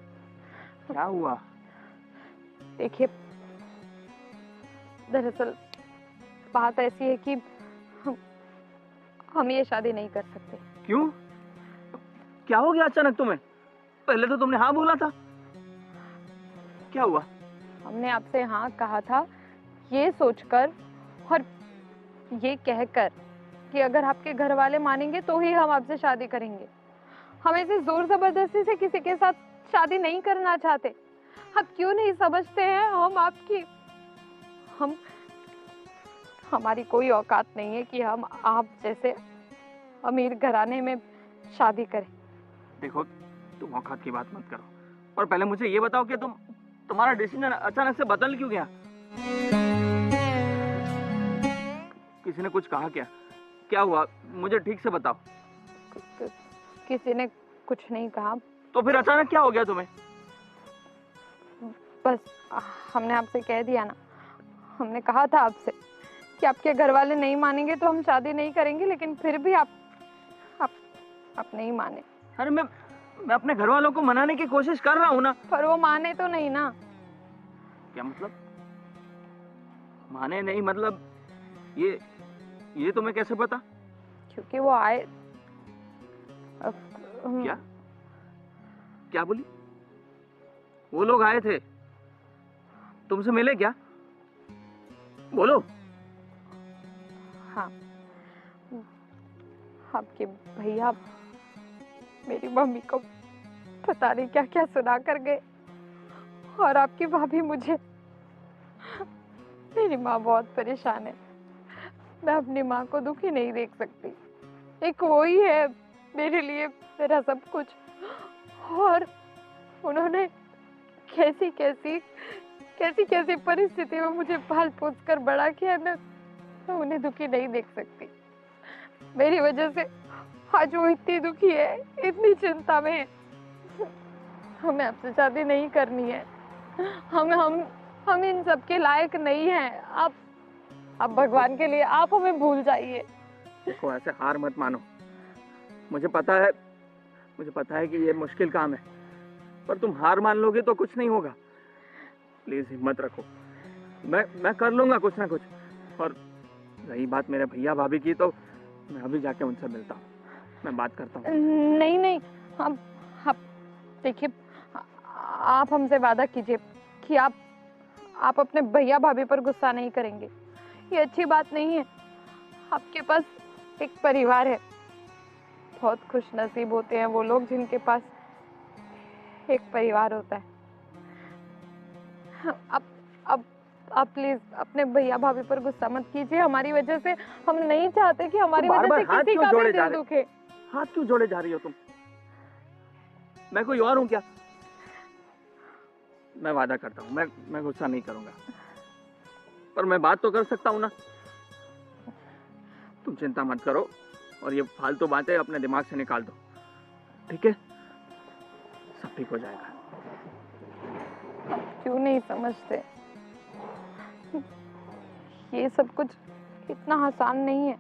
क्या हुआ? देखिए, दरअसल बात ऐसी है कि हम ये शादी नहीं कर सकते। क्यों? क्या हो गया अचानक तुम्हें? पहले तो तुमने हाँ बोला था। क्या हुआ? हमने आपसे हाँ कहा था ये सोचकर और ये कहकर कि अगर आपके घर वाले मानेंगे तो ही हम आपसे शादी करेंगे। हम ऐसे जोर जबरदस्ती से किसी के साथ शादी नहीं करना चाहते। आप क्यों नहीं समझते हैं? हमारी कोई औकात नहीं है कि हम आप जैसे अमीर घराने में शादी करें। देखो, तुम औकात की बात मत करो, और पहले मुझे ये बताओ कि तुम्हारा डिसीजन अचानक से बदल क्यों गया? किसी ने कुछ कहा क्या? क्या हुआ? मुझे ठीक से बताओ। किसी ने कुछ नहीं कहा। तो फिर अचानक क्या हो गया तुम्हें? बस हमने आपसे कह दिया ना, हमने कहा था आपसे कि आपके घर वाले नहीं मानेंगे तो हम शादी नहीं करेंगे, लेकिन फिर भी आप नहीं माने। अरे मैं अपने घर वालों को मनाने की कोशिश कर रहा हूँ ना। पर वो माने तो नहीं ना। क्या मतलब? माने नहीं मतलब? ये तुम्हें कैसे पता? क्योंकि वो आए। क्या बोली? वो लोग आए थे, तुमसे मिले क्या? बोलो। हाँ, आपके भैया मेरी मम्मी को पता नहीं क्या क्या सुना कर गए, और आपकी भाभी मुझे। मेरी माँ बहुत परेशान है। मैं अपनी माँ को दुखी नहीं देख सकती। एक वो ही है मेरे लिए मेरा सब कुछ, और उन्होंने कैसी कैसी परिस्थिति में मुझे पाल पोस कर बड़ा किया। मैं उन्हें दुखी नहीं देख सकती। मेरी वजह से आज वो इतनी दुखी है, इतनी चिंता में है। हमें आपसे शादी नहीं करनी है। हम इन सब के लायक नहीं हैं। आप भगवान के लिए आप हमें भूल जाइए। देखो, ऐसे हार मत मानो। मुझे पता है कि ये मुश्किल काम है, पर तुम हार मान लोगे तो कुछ नहीं होगा। प्लीज हिम्मत रखो, मैं कर लूंगा कुछ ना कुछ। और रही बात मेरे भैया भाभी की, तो मैं अभी जाके उनसे मिलता हूँ, मैं बात करता हूँ। नहीं, आप देखिए, आप हमसे वादा कीजिए कि आप अपने भैया भाभी पर गुस्सा नहीं करेंगे। ये अच्छी बात नहीं है। आपके पास एक परिवार है। बहुत खुश नसीब होते हैं वो लोग जिनके पास एक परिवार होता है। आप प्लीज अपने भैया भाभी पर गुस्सा मत कीजिए। हमारी वजह से हम नहीं चाहते कि हमारी वजह से किसी का भी दिल दुखे। हाथ क्यों जोड़े जा रही हो तुम? मैं कोई और हूँ क्या? मैं वादा करता हूँ, मैं गुस्सा नहीं करूंगा, पर मैं बात तो कर सकता हूँ ना। तुम चिंता मत करो, और ये फालतू बातें अपने दिमाग से निकाल दो, ठीक है? सब ठीक हो जाएगा। क्यों नहीं समझते? ये सब कुछ इतना आसान नहीं है।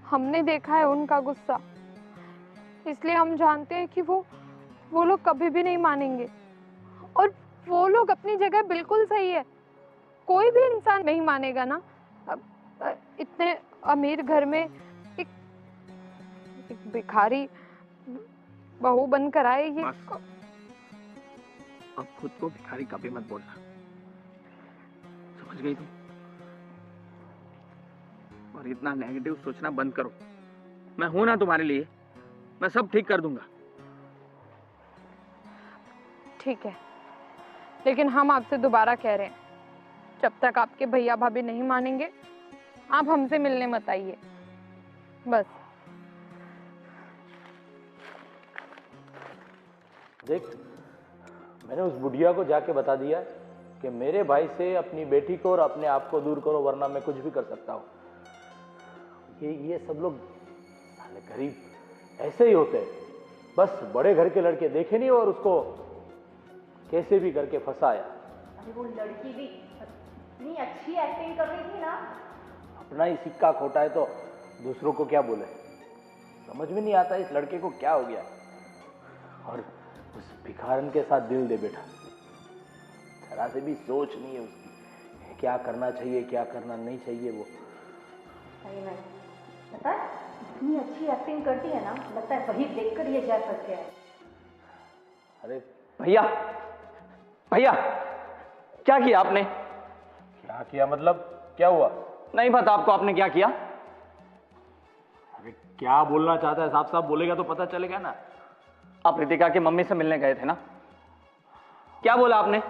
हमने देखा है उनका गुस्सा, इसलिए हम जानते हैं कि वो लोग कभी भी नहीं मानेंगे। और वो लोग अपनी जगह बिल्कुल सही है। कोई भी इंसान नहीं मानेगा ना। इतने अमीर घर में एक भिखारी बहू बनकर आए ये बस। अब खुद को भिखारी कभी मत बोलना, समझ गई तुम? और इतना नेगेटिव सोचना बंद करो। मैं हूं ना तुम्हारे लिए, मैं सब ठीक कर दूंगा। ठीक है, लेकिन हम आपसे दोबारा कह रहे हैं, जब तक आपके भैया भाभी नहीं मानेंगे आप हमसे मिलने मत आइए, बस। देख, मैंने उस बुढ़िया को जाके बता दिया कि मेरे भाई से अपनी बेटी को और अपने आप को दूर करो, वरना मैं कुछ भी कर सकता हूँ। ये सब लोग साले गरीब ऐसे ही होते हैं, बस बड़े घर के लड़के देखे नहीं और उसको कैसे भी करके फंसाया। अरे वो लड़की भी इतनी अच्छी एक्टिंग कर रही थी ना। अपना ही सिक्का खोटा है तो दूसरों को क्या बोले, समझ में नहीं आता इस लड़के को क्या हो गया। और उस भिखारन के साथ दिल दे बैठा, जरा से भी सोच नहीं है उसकी, क्या करना चाहिए क्या करना नहीं चाहिए। वो सही में पता है, इतनी अच्छी एक्टिंग करती है ना, लगता है वही देखकर ये जय फंस गया है। अरे भैया, भैया क्या किया आपने? क्या किया मतलब, क्या हुआ? नहीं पता आपको आपने क्या किया? अरे क्या बोलना चाहता है, साफ साफ बोलेगा तो पता चलेगा ना। आप रितिका की मम्मी से मिलने गए थे ना, क्या बोला आपने?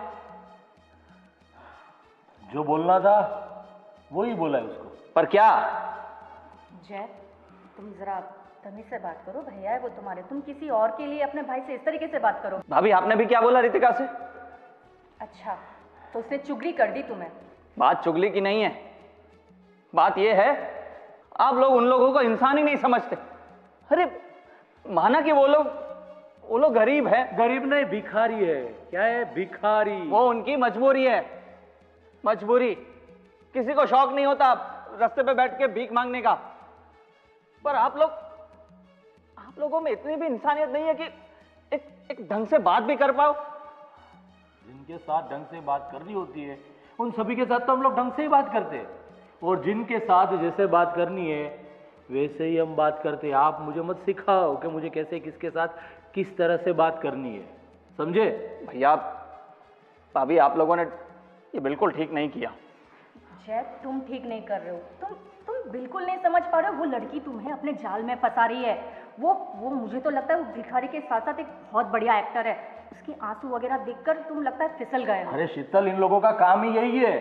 जो बोलना था वही बोला है उसको। पर क्या? जय, तुम जरा तमीज से बात करो, भैया है वो तुम्हारे, तुम किसी और के लिए अपने भाई से इस तरीके से बात करो। भाभी आपने भी क्या बोला रितिका से? अच्छा, तो उसने चुगली कर दी तुम्हें? बात चुगली की नहीं है, बात यह है आप लोग उन लोगों को इंसान ही नहीं समझते। अरे माना कि वो लोग गरीब है। गरीब नहीं, भिखारी है। क्या है? भिखारी। वो उनकी मजबूरी है, मजबूरी। किसी को शौक नहीं होता रास्ते पे बैठ के भीख मांगने का, पर आप लोगों में इतनी भी इंसानियत नहीं है कि एक ढंग से बात भी कर पाओ। जिनके साथ ढंग से बात करनी होती है उन सभी के साथ तो हम लोग ढंग से ही बात करते हैं, और जिनके साथ जैसे बात करनी है वैसे ही हम बात करते हैं। आप मुझे मत सिखाओ कि मुझे कैसे किसके साथ किस तरह से बात करनी है, समझे? भैया भाभी आप लोगों ने ये बिल्कुल ठीक नहीं किया। जय, तुम ठीक नहीं कर रहे हो, तुम बिल्कुल नहीं समझ पा रहे हो। वो लड़की तुम्हें अपने जाल में फंसा रही है। वो मुझे तो लगता है वो भिखारी के साथ साथ एक बहुत बढ़िया एक्टर है। उसके आंसू वगैरह देखकर तुम लगता है फिसल गए हो। अरे शीतल, इन लोगों का काम ही यही है,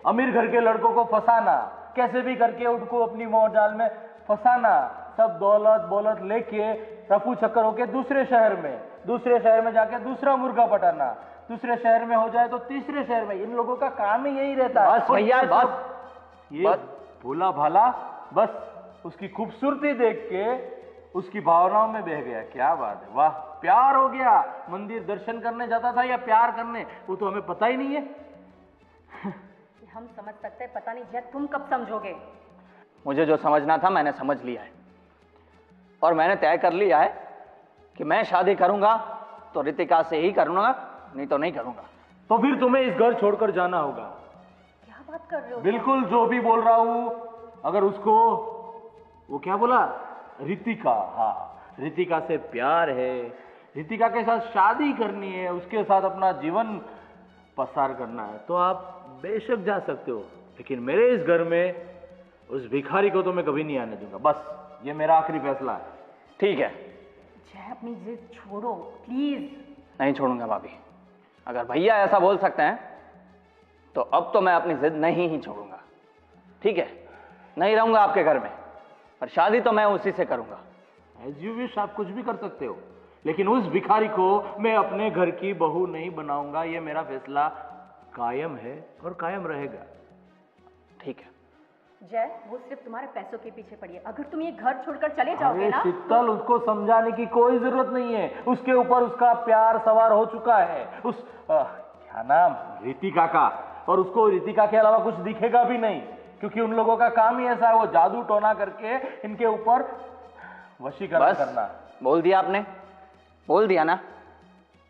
अमीर घर के लड़कों को फंसाना, कैसे भी करके उनको अपनी मोह जाल में फंसाना, सब दौलत बोलत लेके रफू चक्कर होके दूसरे शहर में जाके दूसरा मुर्गा पटाना, दूसरे शहर में हो जाए तो तीसरे शहर में। इन लोगों का काम ही यही रहता है। बस भैया, ये भोला भाला बस उसकी खूबसूरती देख के उसकी भावनाओं में बह गया। क्या बात है, वाह, प्यार हो गया। मंदिर दर्शन करने जाता था या प्यार करने, वो तो हमें पता ही नहीं है। हम समझ सकते हैं, पता नहीं जय तुम कब समझोगे। मुझे जो समझना था मैंने समझ लिया है, और मैंने तय कर लिया है कि मैं शादी करूंगा तो रितिका से ही करूंगा, नहीं तो नहीं करूंगा। तो फिर तुम्हें इस घर छोड़कर जाना होगा। क्या बात कर रहे हो? बिल्कुल जो भी बोल रहा हूं। अगर उसको, वो क्या बोला, रितिका, हाँ, रितिका से प्यार है, रितिका के साथ शादी करनी है, उसके साथ अपना जीवन पसार करना है, तो आप बेशक जा सकते हो, लेकिन मेरे इस घर में उस भिखारी को तो मैं कभी नहीं आने दूंगा। बस ये मेरा आखिरी फैसला है। ठीक है, जय अपनी जिद छोड़ो प्लीज। नहीं छोड़ूंगा भाभी। अगर भैया ऐसा बोल सकते हैं तो अब तो मैं अपनी जिद नहीं ही छोड़ूंगा। ठीक है, नहीं रहूंगा आपके घर में, पर शादी तो मैं उसी से करूंगा। एज यू विश, आप कुछ भी कर सकते हो, लेकिन उस भिखारी को मैं अपने घर की बहू नहीं बनाऊंगा। ये मेरा फैसला कायम है और कायम रहेगा। ठीक है जय, वो सिर्फ तुम्हारे पैसों के पीछे पड़ी है। अगर तुम ये घर छोड़कर चले जाओगे ना, शीतल, उसको समझाने की कोई जरूरत नहीं है। उसके ऊपर उसका प्यार सवार हो चुका है, उस क्या नाम, रितिका का, और उसको रितिका के अलावा कुछ दिखेगा भी नहीं, क्योंकि उन लोगों का काम ही ऐसा है, वो जादू टोना करके इनके ऊपर वशीकरण करना। बोल दिया आपने, बोल दिया ना,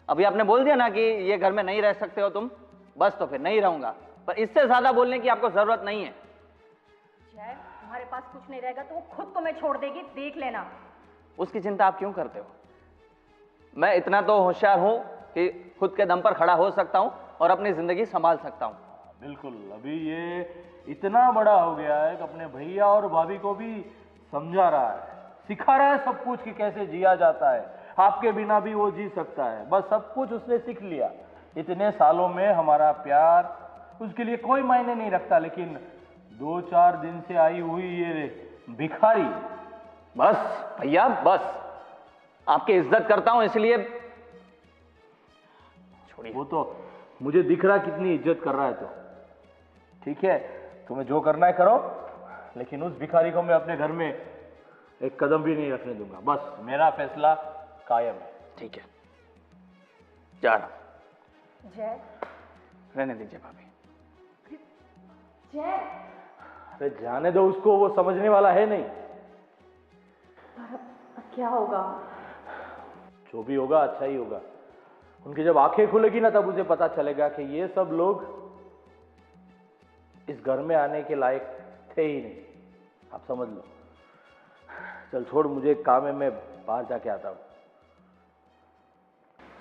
अभी आपने बोल दिया ना कि ये घर में नहीं रह सकते हो तुम, बस तो फिर नहीं रहूंगा। पर इससे ज्यादा बोलने की आपको जरूरत नहीं है। जय, तुम्हारे पास कुछ नहीं रहेगा तो वो खुद तुम्हें छोड़ देगी, देख लेना। उसकी चिंता आप क्यों करते हो? मैं इतना तो होशियार हूँ कि खुद के दम पर खड़ा हो सकता हूँ और अपनी जिंदगी संभाल सकता हूँ। बिल्कुल, अभी ये इतना बड़ा हो गया है कि अपने भैया और भाभी को भी समझा रहा है, सिखा रहा है सब कुछ कि कैसे जिया जाता है। आपके बिना भी वो जी सकता है, बस सब कुछ उसने सीख लिया। इतने सालों में हमारा प्यार उसके लिए कोई मायने नहीं रखता, लेकिन 2-4 दिन से आई हुई ये भिखारी। बस भैया बस, आपकी इज्जत करता हूँ इसलिए छोड़िए। वो तो मुझे दिख रहा कितनी इज्जत कर रहा है। तो ठीक है, तुम्हें जो करना है करो, लेकिन उस भिखारी को मैं अपने घर में एक कदम भी नहीं रखने दूंगा। बस मेरा फैसला कायम है। ठीक है, जा रहा हूं। जय, रहने दीजिए भाभी। जय, अरे जाने दो उसको, वो समझने वाला है नहीं। क्या होगा? जो भी होगा अच्छा ही होगा। उनकी जब आंखें खुलेगी ना, तब उसे पता चलेगा कि ये सब लोग इस घर में आने के लायक थे ही नहीं। आप समझ लो। चल छोड़, मुझे एक काम है, मैं बाहर जाके आता हूँ।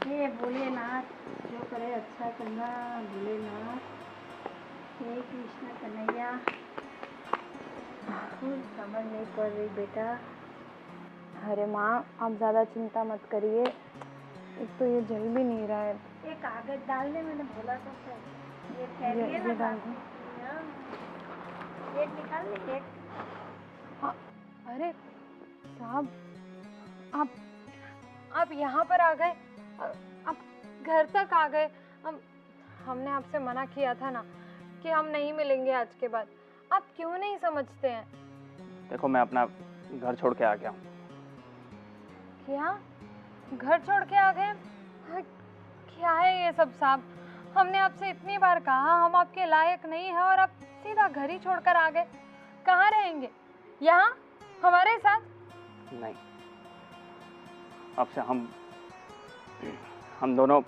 हे भोलेनाथ, जो करे अच्छा करना भोलेनाथ। हे कृष्ण कन्हैया, कुछ समझ नहीं पड़ रही बेटा। अरे माँ, आप ज़्यादा चिंता मत करिए, एक तो ये जल भी नहीं रहा है। ये कागज डालने मैंने बोला तो सर, ये फैलिए ये ना डाल दो। एक निकाल ली एक। हाँ, अरे साहब, आप यहाँ पर आ गए, आप घर तक आ गए। हमने आपसे मना किया था ना कि हम नहीं मिलेंगे आज के बाद, आप क्यों नहीं समझते हैं? देखो, मैं अपना घर छोड़ के आ गया हूँ। क्या घर छोड़ के आ गए? क्या है ये सब साहब? हमने आपसे इतनी बार कहा हम आपके लायक नहीं हैं और आप सीधा घर ही छोड़कर आ गए। कहाँ रहेंगे? यहाँ हमारे साथ? नहीं, अब से हम दोनों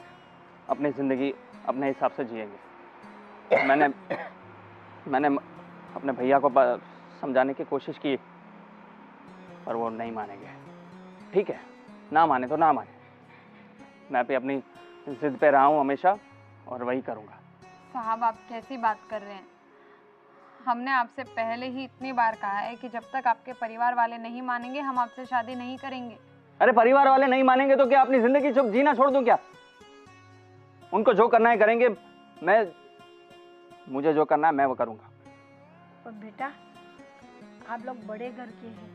अपनी ज़िंदगी अपने हिसाब से जिएंगे। मैंने अपने भैया को समझाने की कोशिश की, पर वो नहीं मानेंगे। ठीक है, ना माने तो ना माने, मैं भी अपनी जिद पे रहा हूँ हमेशा और वही करूँगा। साहब, आप कैसी बात कर रहे हैं? हमने आपसे पहले ही इतनी बार कहा है कि जब तक आपके परिवार वाले नहीं मानेंगे हम आपसे शादी नहीं करेंगे। अरे परिवार वाले नहीं मानेंगे तो क्या अपनी जिंदगी जीना छोड़ दूं क्या? उनको जो करना है करेंगे, मुझे जो करना है मैं वो करूंगा। और बेटा, आप लोग बड़े घर के हैं,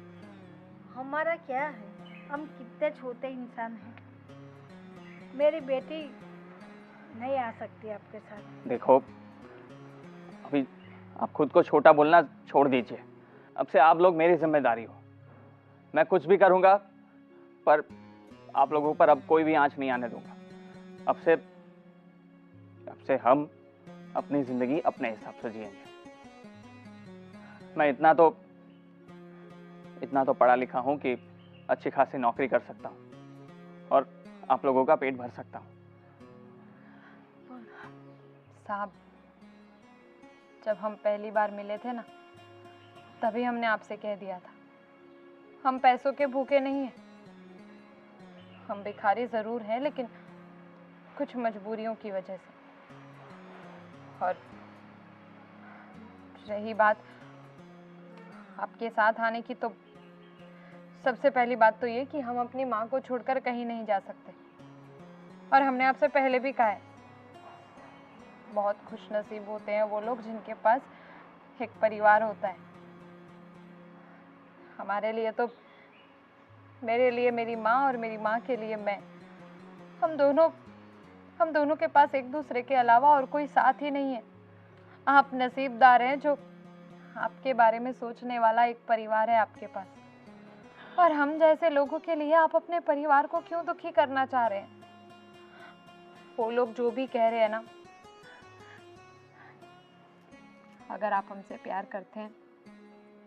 हमारा क्या है? हम कितने छोटे इंसान हैं। मेरी बेटी नहीं आ सकती आपके साथ। देखो, अभी आप खुद को छोटा बोलना छोड़ दीजिए। अब से आप लोग मेरी जिम्मेदारी हो। मैं कुछ भी करूंगा, पर आप लोगों पर अब कोई भी आंच नहीं आने दूंगा। अब से हम अपनी जिंदगी अपने हिसाब से जिएंगे। मैं इतना तो पढ़ा लिखा हूं कि अच्छी खासी नौकरी कर सकता हूं और आप लोगों का पेट भर सकता हूं। साहब, जब हम पहली बार मिले थे ना, तभी हमने आपसे कह दिया था हम पैसों के भूखे नहीं हैं। हम भिखारी जरूर हैं, लेकिन कुछ मजबूरियों की वजह से। और रही बात आपके साथ आने की, तो सबसे पहली बात तो ये कि हम अपनी माँ को छोड़कर कहीं नहीं जा सकते। और हमने आपसे पहले भी कहा है, बहुत खुशनसीब होते हैं वो लोग जिनके पास एक परिवार होता है। हमारे लिए तो, मेरे लिए मेरी माँ और मेरी माँ के लिए मैं, हम दोनों के पास एक दूसरे के अलावा और कोई साथ ही नहीं है। आप नसीबदार हैं जो आपके बारे में सोचने वाला एक परिवार है आपके पास। और हम जैसे लोगों के लिए आप अपने परिवार को क्यों दुखी करना चाह रहे हैं? वो लोग जो भी कह रहे हैं ना, अगर आप हमसे प्यार करते हैं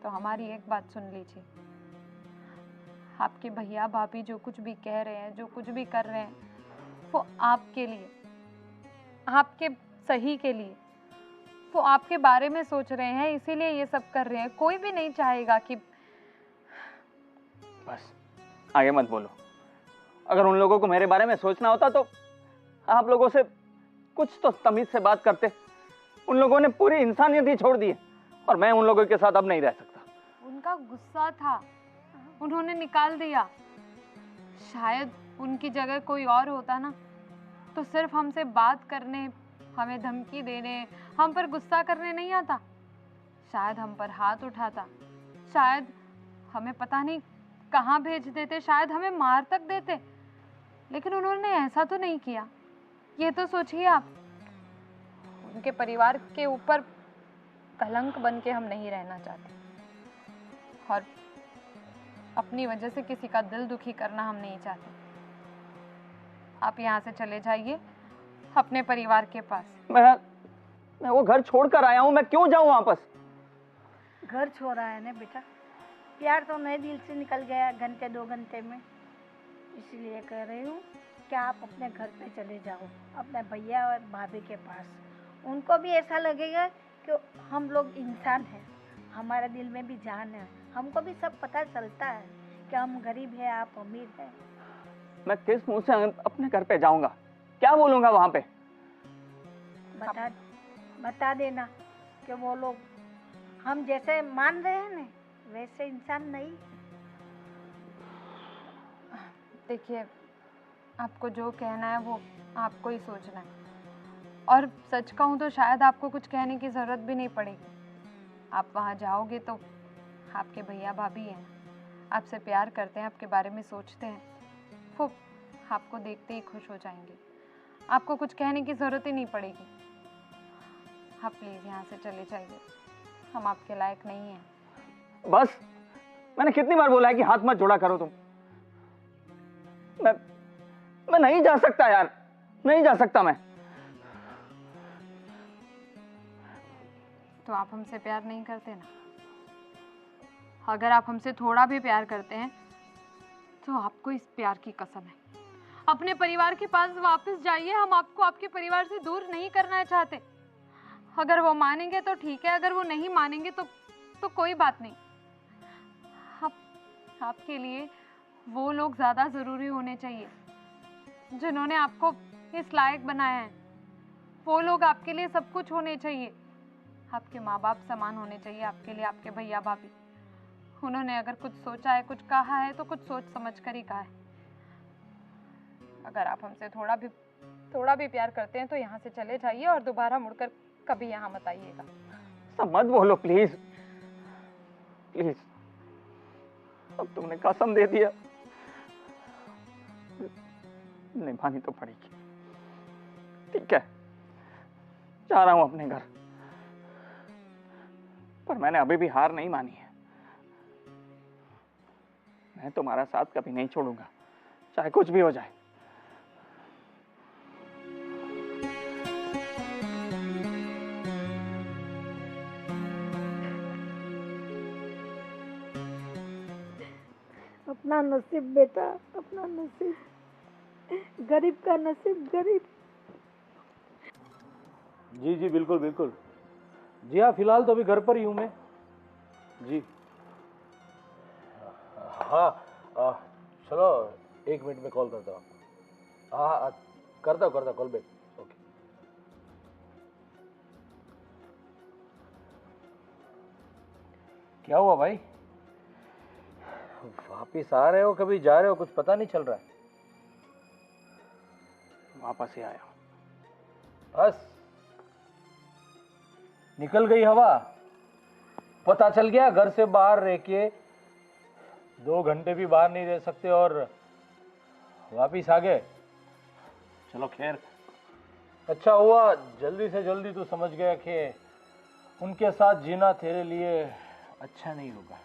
तो हमारी एक बात सुन लीजिए। आपके भैया भाभी जो कुछ भी कह रहे हैं, जो कुछ भी कर रहे हैं, वो आपके लिए, आपके सही के लिए, वो आपके बारे में सोच रहे हैं, इसीलिए ये सब कर रहे हैं। कोई भी नहीं चाहेगा कि बस आगे मत बोलो। अगर उन लोगों को मेरे बारे में सोचना होता तो आप लोगों से कुछ तो तमीज से बात करते। उन लोगों ने पूरी इंसानियत ही छोड़ दी है और मैं उन लोगों के साथ अब नहीं रह सकता। उनका गुस्सा था, उन्होंने निकाल दिया। शायद उनकी जगह कोई और होता ना तो सिर्फ हमसे बात करने, हमें धमकी देने, हम पर गुस्सा करने नहीं आता। शायद हम पर हाथ उठाता, शायद हमें पता नहीं कहाँ भेज देते, शायद हमें मार तक देते। लेकिन उन्होंने ऐसा तो नहीं किया। ये तो सोचिए आप, उनके परिवार के ऊपर कलंक बन के हम नहीं रहना चाहते और अपनी वजह से किसी का दिल दुखी करना हम नहीं चाहते। आप यहाँ से चले जाइए अपने परिवार के पास। मैं वो घर छोड़कर आया हूँ, मैं क्यों जाऊँ वापस? घर छोड़ा है ना बेटा, प्यार तो नए दिल से निकल गया घंटे 2 घंटे में। इसलिए कह रही हूँ कि आप अपने घर पे चले जाओ, अपने भैया और भाभी के पास। उनको भी ऐसा लगेगा कि हम लोग इंसान हैं, हमारे दिल में भी जान है। हमको भी सब पता चलता है कि हम गरीब हैं, आप अमीर हैं। मैं किस मुंह से अपने घर पे जाऊंगा? क्या बोलूंगा वहां पे? बता देना कि वो लोग हम जैसे मान रहे हैं ना वैसे इंसान नहीं। देखिए, आपको जो कहना है वो आपको ही सोचना है। और सच कहूँ तो शायद आपको कुछ कहने की ज़रूरत भी नहीं पड़ेगी। आप वहाँ जाओगे तो आपके भैया भाभी हैं, आपसे प्यार करते हैं, आपके बारे में सोचते हैं, वो आपको देखते ही खुश हो जाएंगे। आपको कुछ कहने की ज़रूरत ही नहीं पड़ेगी। आप प्लीज़ यहाँ से चले जाइए, हम आपके लायक नहीं हैं। बस, मैंने कितनी बार बोला है कि हाथ मत जोड़ा करो तुम। मैं नहीं जा सकता यार, नहीं जा सकता मैं। तो आप हमसे प्यार नहीं करते ना? अगर आप हमसे थोड़ा भी प्यार करते हैं तो आपको इस प्यार की कसम है। अपने परिवार के पास वापस जाइए, हम आपको आपके परिवार से दूर नहीं करना चाहते। अगर वो मानेंगे तो ठीक है, अगर वो नहीं मानेंगे तो कोई बात नहीं। आपके लिए वो लोग ज़्यादा ज़रूरी होने चाहिए जिन्होंने आपको इस लायक बनाया है। वो लोग आपके लिए सब कुछ होने चाहिए। आपके माँ बाप समान होने चाहिए आपके लिए, आपके भैया भाभी। उन्होंने अगर कुछ सोचा है, कुछ कहा है तो कुछ सोच समझ कर ही कहा है। अगर आप हमसे थोड़ा भी प्यार करते हैं तो यहाँ से चले जाइए और दोबारा मुड़कर कभी यहाँ मत आइएगा। सब मत बोलो प्लीज, प्लीज। अब तुमने कसम दे दिया, निभानी तो पड़ेगी। ठीक है, जा रहा हूं अपने घर, पर मैंने अभी भी हार नहीं मानी है। मैं तुम्हारा साथ कभी नहीं छोड़ूंगा, चाहे कुछ भी हो जाए। अपना नसीब बेटा, अपना नसीब, गरीब का नसीब गरीब। जी जी बिल्कुल बिल्कुल। जी हाँ, फिलहाल तो अभी घर पर ही हूँ मैं। जी हाँ, चलो 1 मिनट में कॉल करता हूँ। हाँ, करता हूँ कॉल बैक। ओके। क्या हुआ भाई? वापिस आ रहे हो, कभी जा रहे हो, कुछ पता नहीं चल रहा है। वापस ही आया। बस निकल गई हवा। पता चल गया घर से बाहर रह के 2 घंटे भी बाहर नहीं रह सकते और वापिस आ गए। चलो खैर, अच्छा हुआ जल्दी से जल्दी तू समझ गया कि उनके साथ जीना तेरे लिए अच्छा नहीं होगा।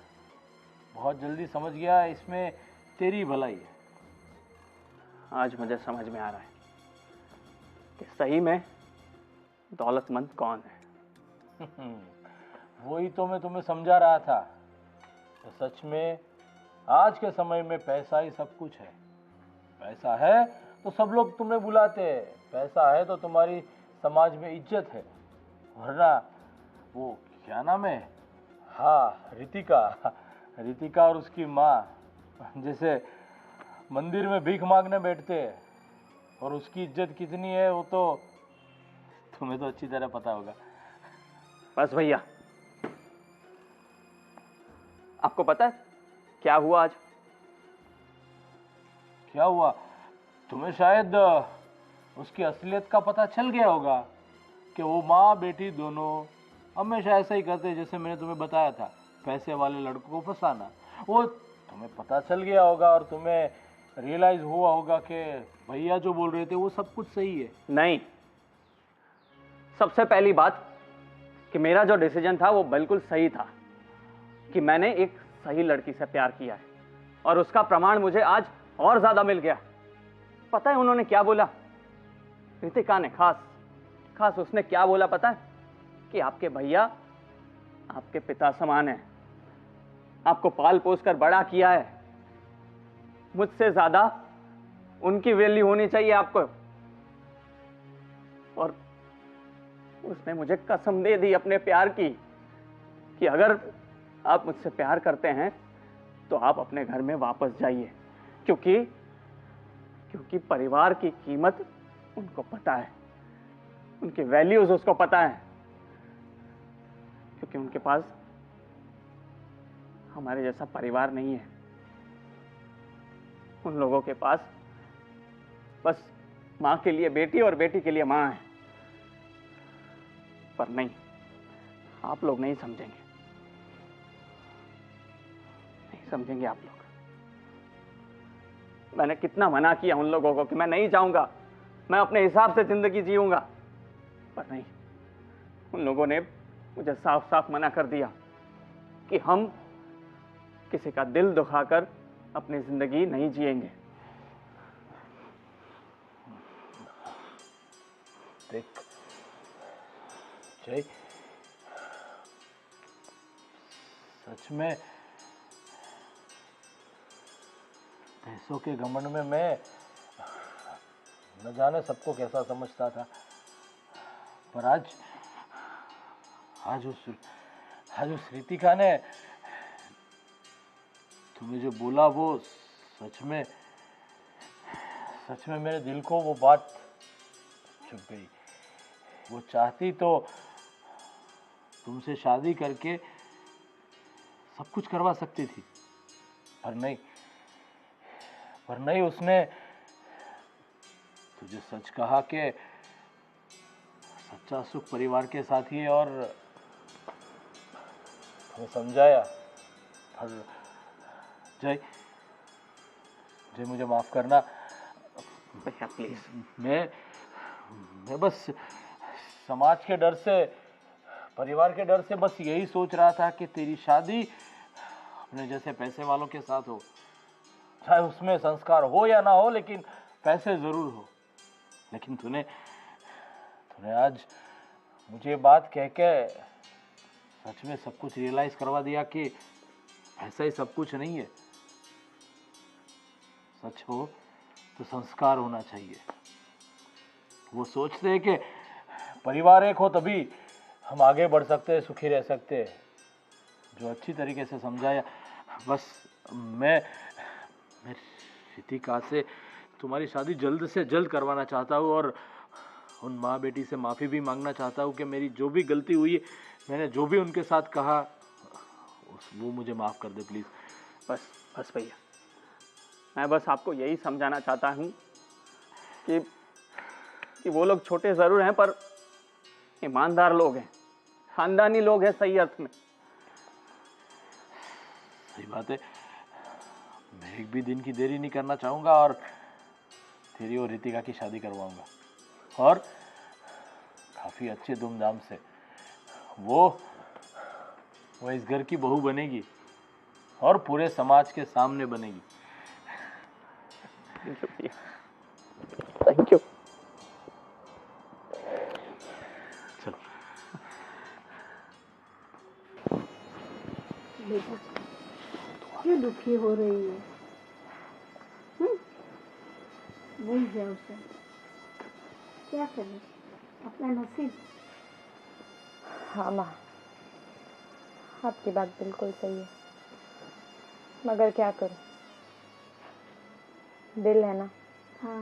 बहुत जल्दी समझ गया, इसमें तेरी भलाई है। आज मुझे समझ में आ रहा है कि सही में दौलतमंद कौन है। वही तो मैं तुम्हें समझा रहा था। तो सच में आज के समय में पैसा ही सब कुछ है। पैसा है तो सब लोग तुम्हें बुलाते हैं, पैसा है तो तुम्हारी समाज में इज्जत है। वरना वो क्या नाम है, हाँ रितिका और उसकी माँ जैसे मंदिर में भीख मांगने बैठते हैं, और उसकी इज्जत कितनी है वो तो तुम्हें तो अच्छी तरह पता होगा। बस भैया, आपको पता है क्या हुआ आज? क्या हुआ? तुम्हें शायद उसकी असलियत का पता चल गया होगा कि वो माँ बेटी दोनों हमेशा ऐसा ही करते हैं जैसे मैंने तुम्हें बताया था, पैसे वाले लड़कों को फंसाना। वो तुम्हें पता चल गया होगा और तुम्हें रियलाइज हुआ होगा कि भैया जो बोल रहे थे वो सब कुछ सही है। नहीं, सबसे पहली बात कि मेरा जो डिसीजन था वो बिल्कुल सही था, कि मैंने एक सही लड़की से प्यार किया है, और उसका प्रमाण मुझे आज और ज्यादा मिल गया। पता है उन्होंने क्या बोला? रितिका ने खास उसने क्या बोला पता है? कि आपके भैया आपके पिता समान है, आपको पाल पोस कर बड़ा किया है, मुझसे ज्यादा उनकी वैल्यू होनी चाहिए आपको। और उसने मुझे कसम दे दी अपने प्यार की कि अगर आप मुझसे प्यार करते हैं तो आप अपने घर में वापस जाइए, क्योंकि परिवार की कीमत उनको पता है, उनकी वैल्यूज उसको पता है, क्योंकि उनके पास हमारे जैसा परिवार नहीं है। उन लोगों के पास बस मां के लिए बेटी और बेटी के लिए मां है। पर नहीं, आप लोग नहीं समझेंगे, नहीं समझेंगे आप लोग। मैंने कितना मना किया उन लोगों को कि मैं नहीं जाऊंगा, मैं अपने हिसाब से जिंदगी जीऊंगा, पर नहीं, उन लोगों ने मुझे साफ साफ मना कर दिया कि हम किसी का दिल दुखाकर अपनी जिंदगी नहीं जिएंगे। देख जय, सच में पैसों के घमंड में मैं न जाने सबको कैसा समझता था, पर आज उस रितिका ने तुम्हें जो बोला वो सच में मेरे दिल को वो बात चुभ गई। वो चाहती तो तुमसे शादी करके सब कुछ करवा सकती थी, पर नहीं, उसने तुझे सच कहा कि सच्चा सुख परिवार के साथ ही है, और तुम्हें समझाया। पर जय मुझे माफ करना भैया प्लीज। मैं बस समाज के डर से, परिवार के डर से बस यही सोच रहा था कि तेरी शादी अपने जैसे पैसे वालों के साथ हो, चाहे उसमें संस्कार हो या ना हो, लेकिन पैसे जरूर हो। लेकिन तूने आज मुझे बात कह के सच में सब कुछ रियलाइज करवा दिया कि ऐसा ही सब कुछ नहीं है। सच हो तो संस्कार होना चाहिए। वो सोचते हैं कि परिवार एक हो तभी हम आगे बढ़ सकते हैं, सुखी रह सकते हैं। जो अच्छी तरीके से समझाया। बस मैं रितिका से तुम्हारी शादी जल्द से जल्द करवाना चाहता हूँ, और उन माँ बेटी से माफ़ी भी मांगना चाहता हूँ कि मेरी जो भी गलती हुई, मैंने जो भी उनके साथ कहा, वो मुझे माफ़ कर दे प्लीज़। बस भैया, मैं बस आपको यही समझाना चाहता हूँ कि वो लोग छोटे ज़रूर हैं पर ईमानदार लोग हैं, खानदानी लोग हैं सही अर्थ में। सही बात है। मैं एक भी दिन की देरी नहीं करना चाहूँगा और तेरी और रितिका की शादी करवाऊँगा, और काफ़ी अच्छे धूमधाम से। वो इस घर की बहू बनेगी और पूरे समाज के सामने बनेगी। Thank you. चलो बेटा क्यों दुखी हो रही है? भूल जाओ उसे, क्या करें, अपना नसीब। हाँ माँ, आपकी बात बिल्कुल सही है, मगर क्या करूं, दिल है ना। हाँ।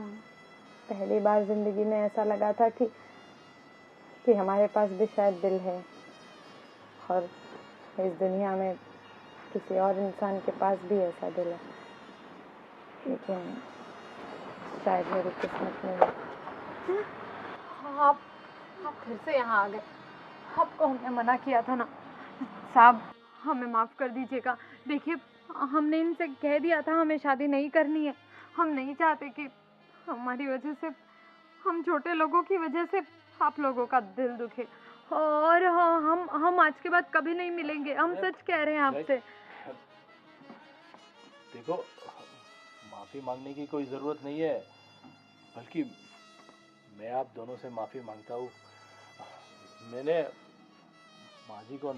पहली बार जिंदगी में ऐसा लगा था कि हमारे पास भी शायद दिल है, और इस दुनिया में किसी और इंसान के पास भी ऐसा दिल है, लेकिन शायद मेरी किस्मत में नहीं। आप फिर से यहाँ आ गए। आपको हमने मना किया था ना साहब, हमें माफ़ कर दीजिएगा। देखिए, हमने इनसे कह दिया था हमें शादी नहीं करनी है। हम नहीं चाहते कि हमारी वजह से, हम छोटे लोगों की वजह से आप लोगों का दिल दुखे। और हम आज के बाद कभी नहीं मिलेंगे, हम सच कह रहे हैं आपसे। देखो, माफी मांगने की कोई जरूरत नहीं है, बल्कि मैं आप दोनों से माफी मांगता हूँ। मैंने माँ जी को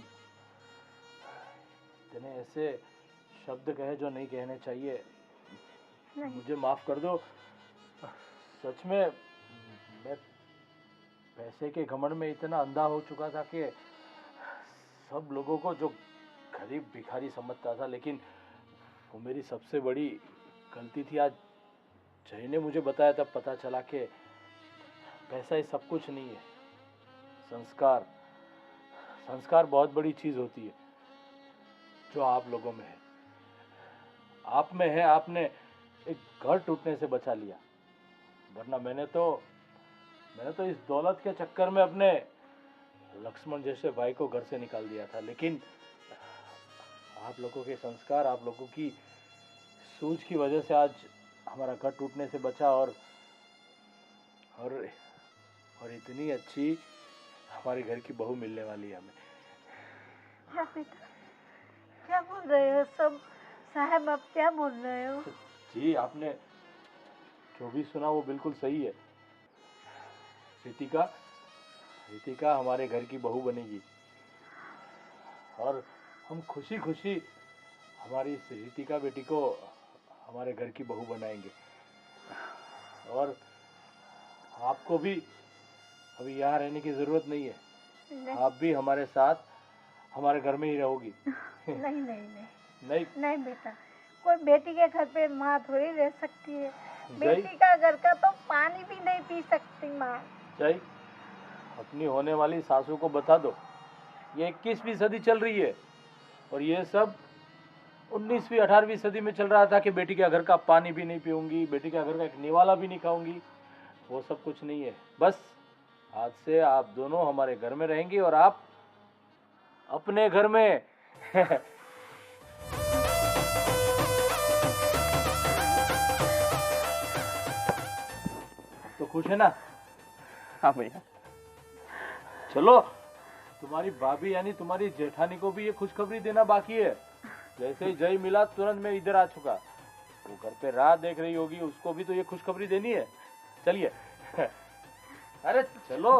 इतने ऐसे शब्द कहे जो नहीं कहने चाहिए। मुझे माफ कर दो। सच में मैं पैसे के घमंड में इतना अंधा हो चुका था कि सब लोगों को जो गरीब भिखारी समझता था, लेकिन वो मेरी सबसे बड़ी गलती थी। आज जय ने मुझे बताया तब पता चला कि पैसा ही सब कुछ नहीं है। संस्कार बहुत बड़ी चीज होती है जो आप लोगों में है। आप में है, आपने एक घर टूटने से बचा लिया, वरना मैंने तो इस दौलत के चक्कर में अपने लक्ष्मण जैसे भाई को घर से निकाल दिया था। लेकिन आप लोगों के संस्कार, आप लोगों की सूझ की वजह से आज हमारा घर टूटने से बचा, और इतनी अच्छी हमारे घर की बहू मिलने वाली है हमें। क्या बेटा, क्या बोल रहे हो सब? साहब, आप क्या बोल रहे हो? जी, आपने जो भी सुना वो बिल्कुल सही है। रितिका हमारे घर की बहू बनेगी, और हम खुशी खुशी हमारी इस रितिका बेटी को हमारे घर की बहू बनाएंगे। और आपको भी अभी यहाँ रहने की जरूरत नहीं है। नहीं। आप भी हमारे साथ हमारे घर में ही रहोगी। नहीं नहीं नहीं नहीं नहीं बेटा, कोई बेटी के घर पे माँ थोड़ी रह सकती है। जय। बेटी का घर का तो पानी भी नहीं पी सकती माँ। जय, अपनी होने वाली सासू को बता दो, ये 21वीं सदी चल रही है, और ये सब 19वीं 18वीं सदी में चल रहा था कि बेटी के घर का पानी भी नहीं पीऊंगी, बेटी के घर का एक निवाला भी नहीं खाऊंगी। वो सब कुछ नहीं है। बस आज से आप दोनों हमारे घर में रहेंगी और आप अपने घर में। तो खुश है ना? हाँ भैया। चलो, तुम्हारी भाभी यानी तुम्हारी जेठानी को भी ये खुशखबरी देना बाकी है। जैसे ही जय मिला तुरंत मैं इधर आ चुका। वो घर पे राह देख रही होगी, उसको भी तो ये खुशखबरी देनी है। चलिए। अरे चलो।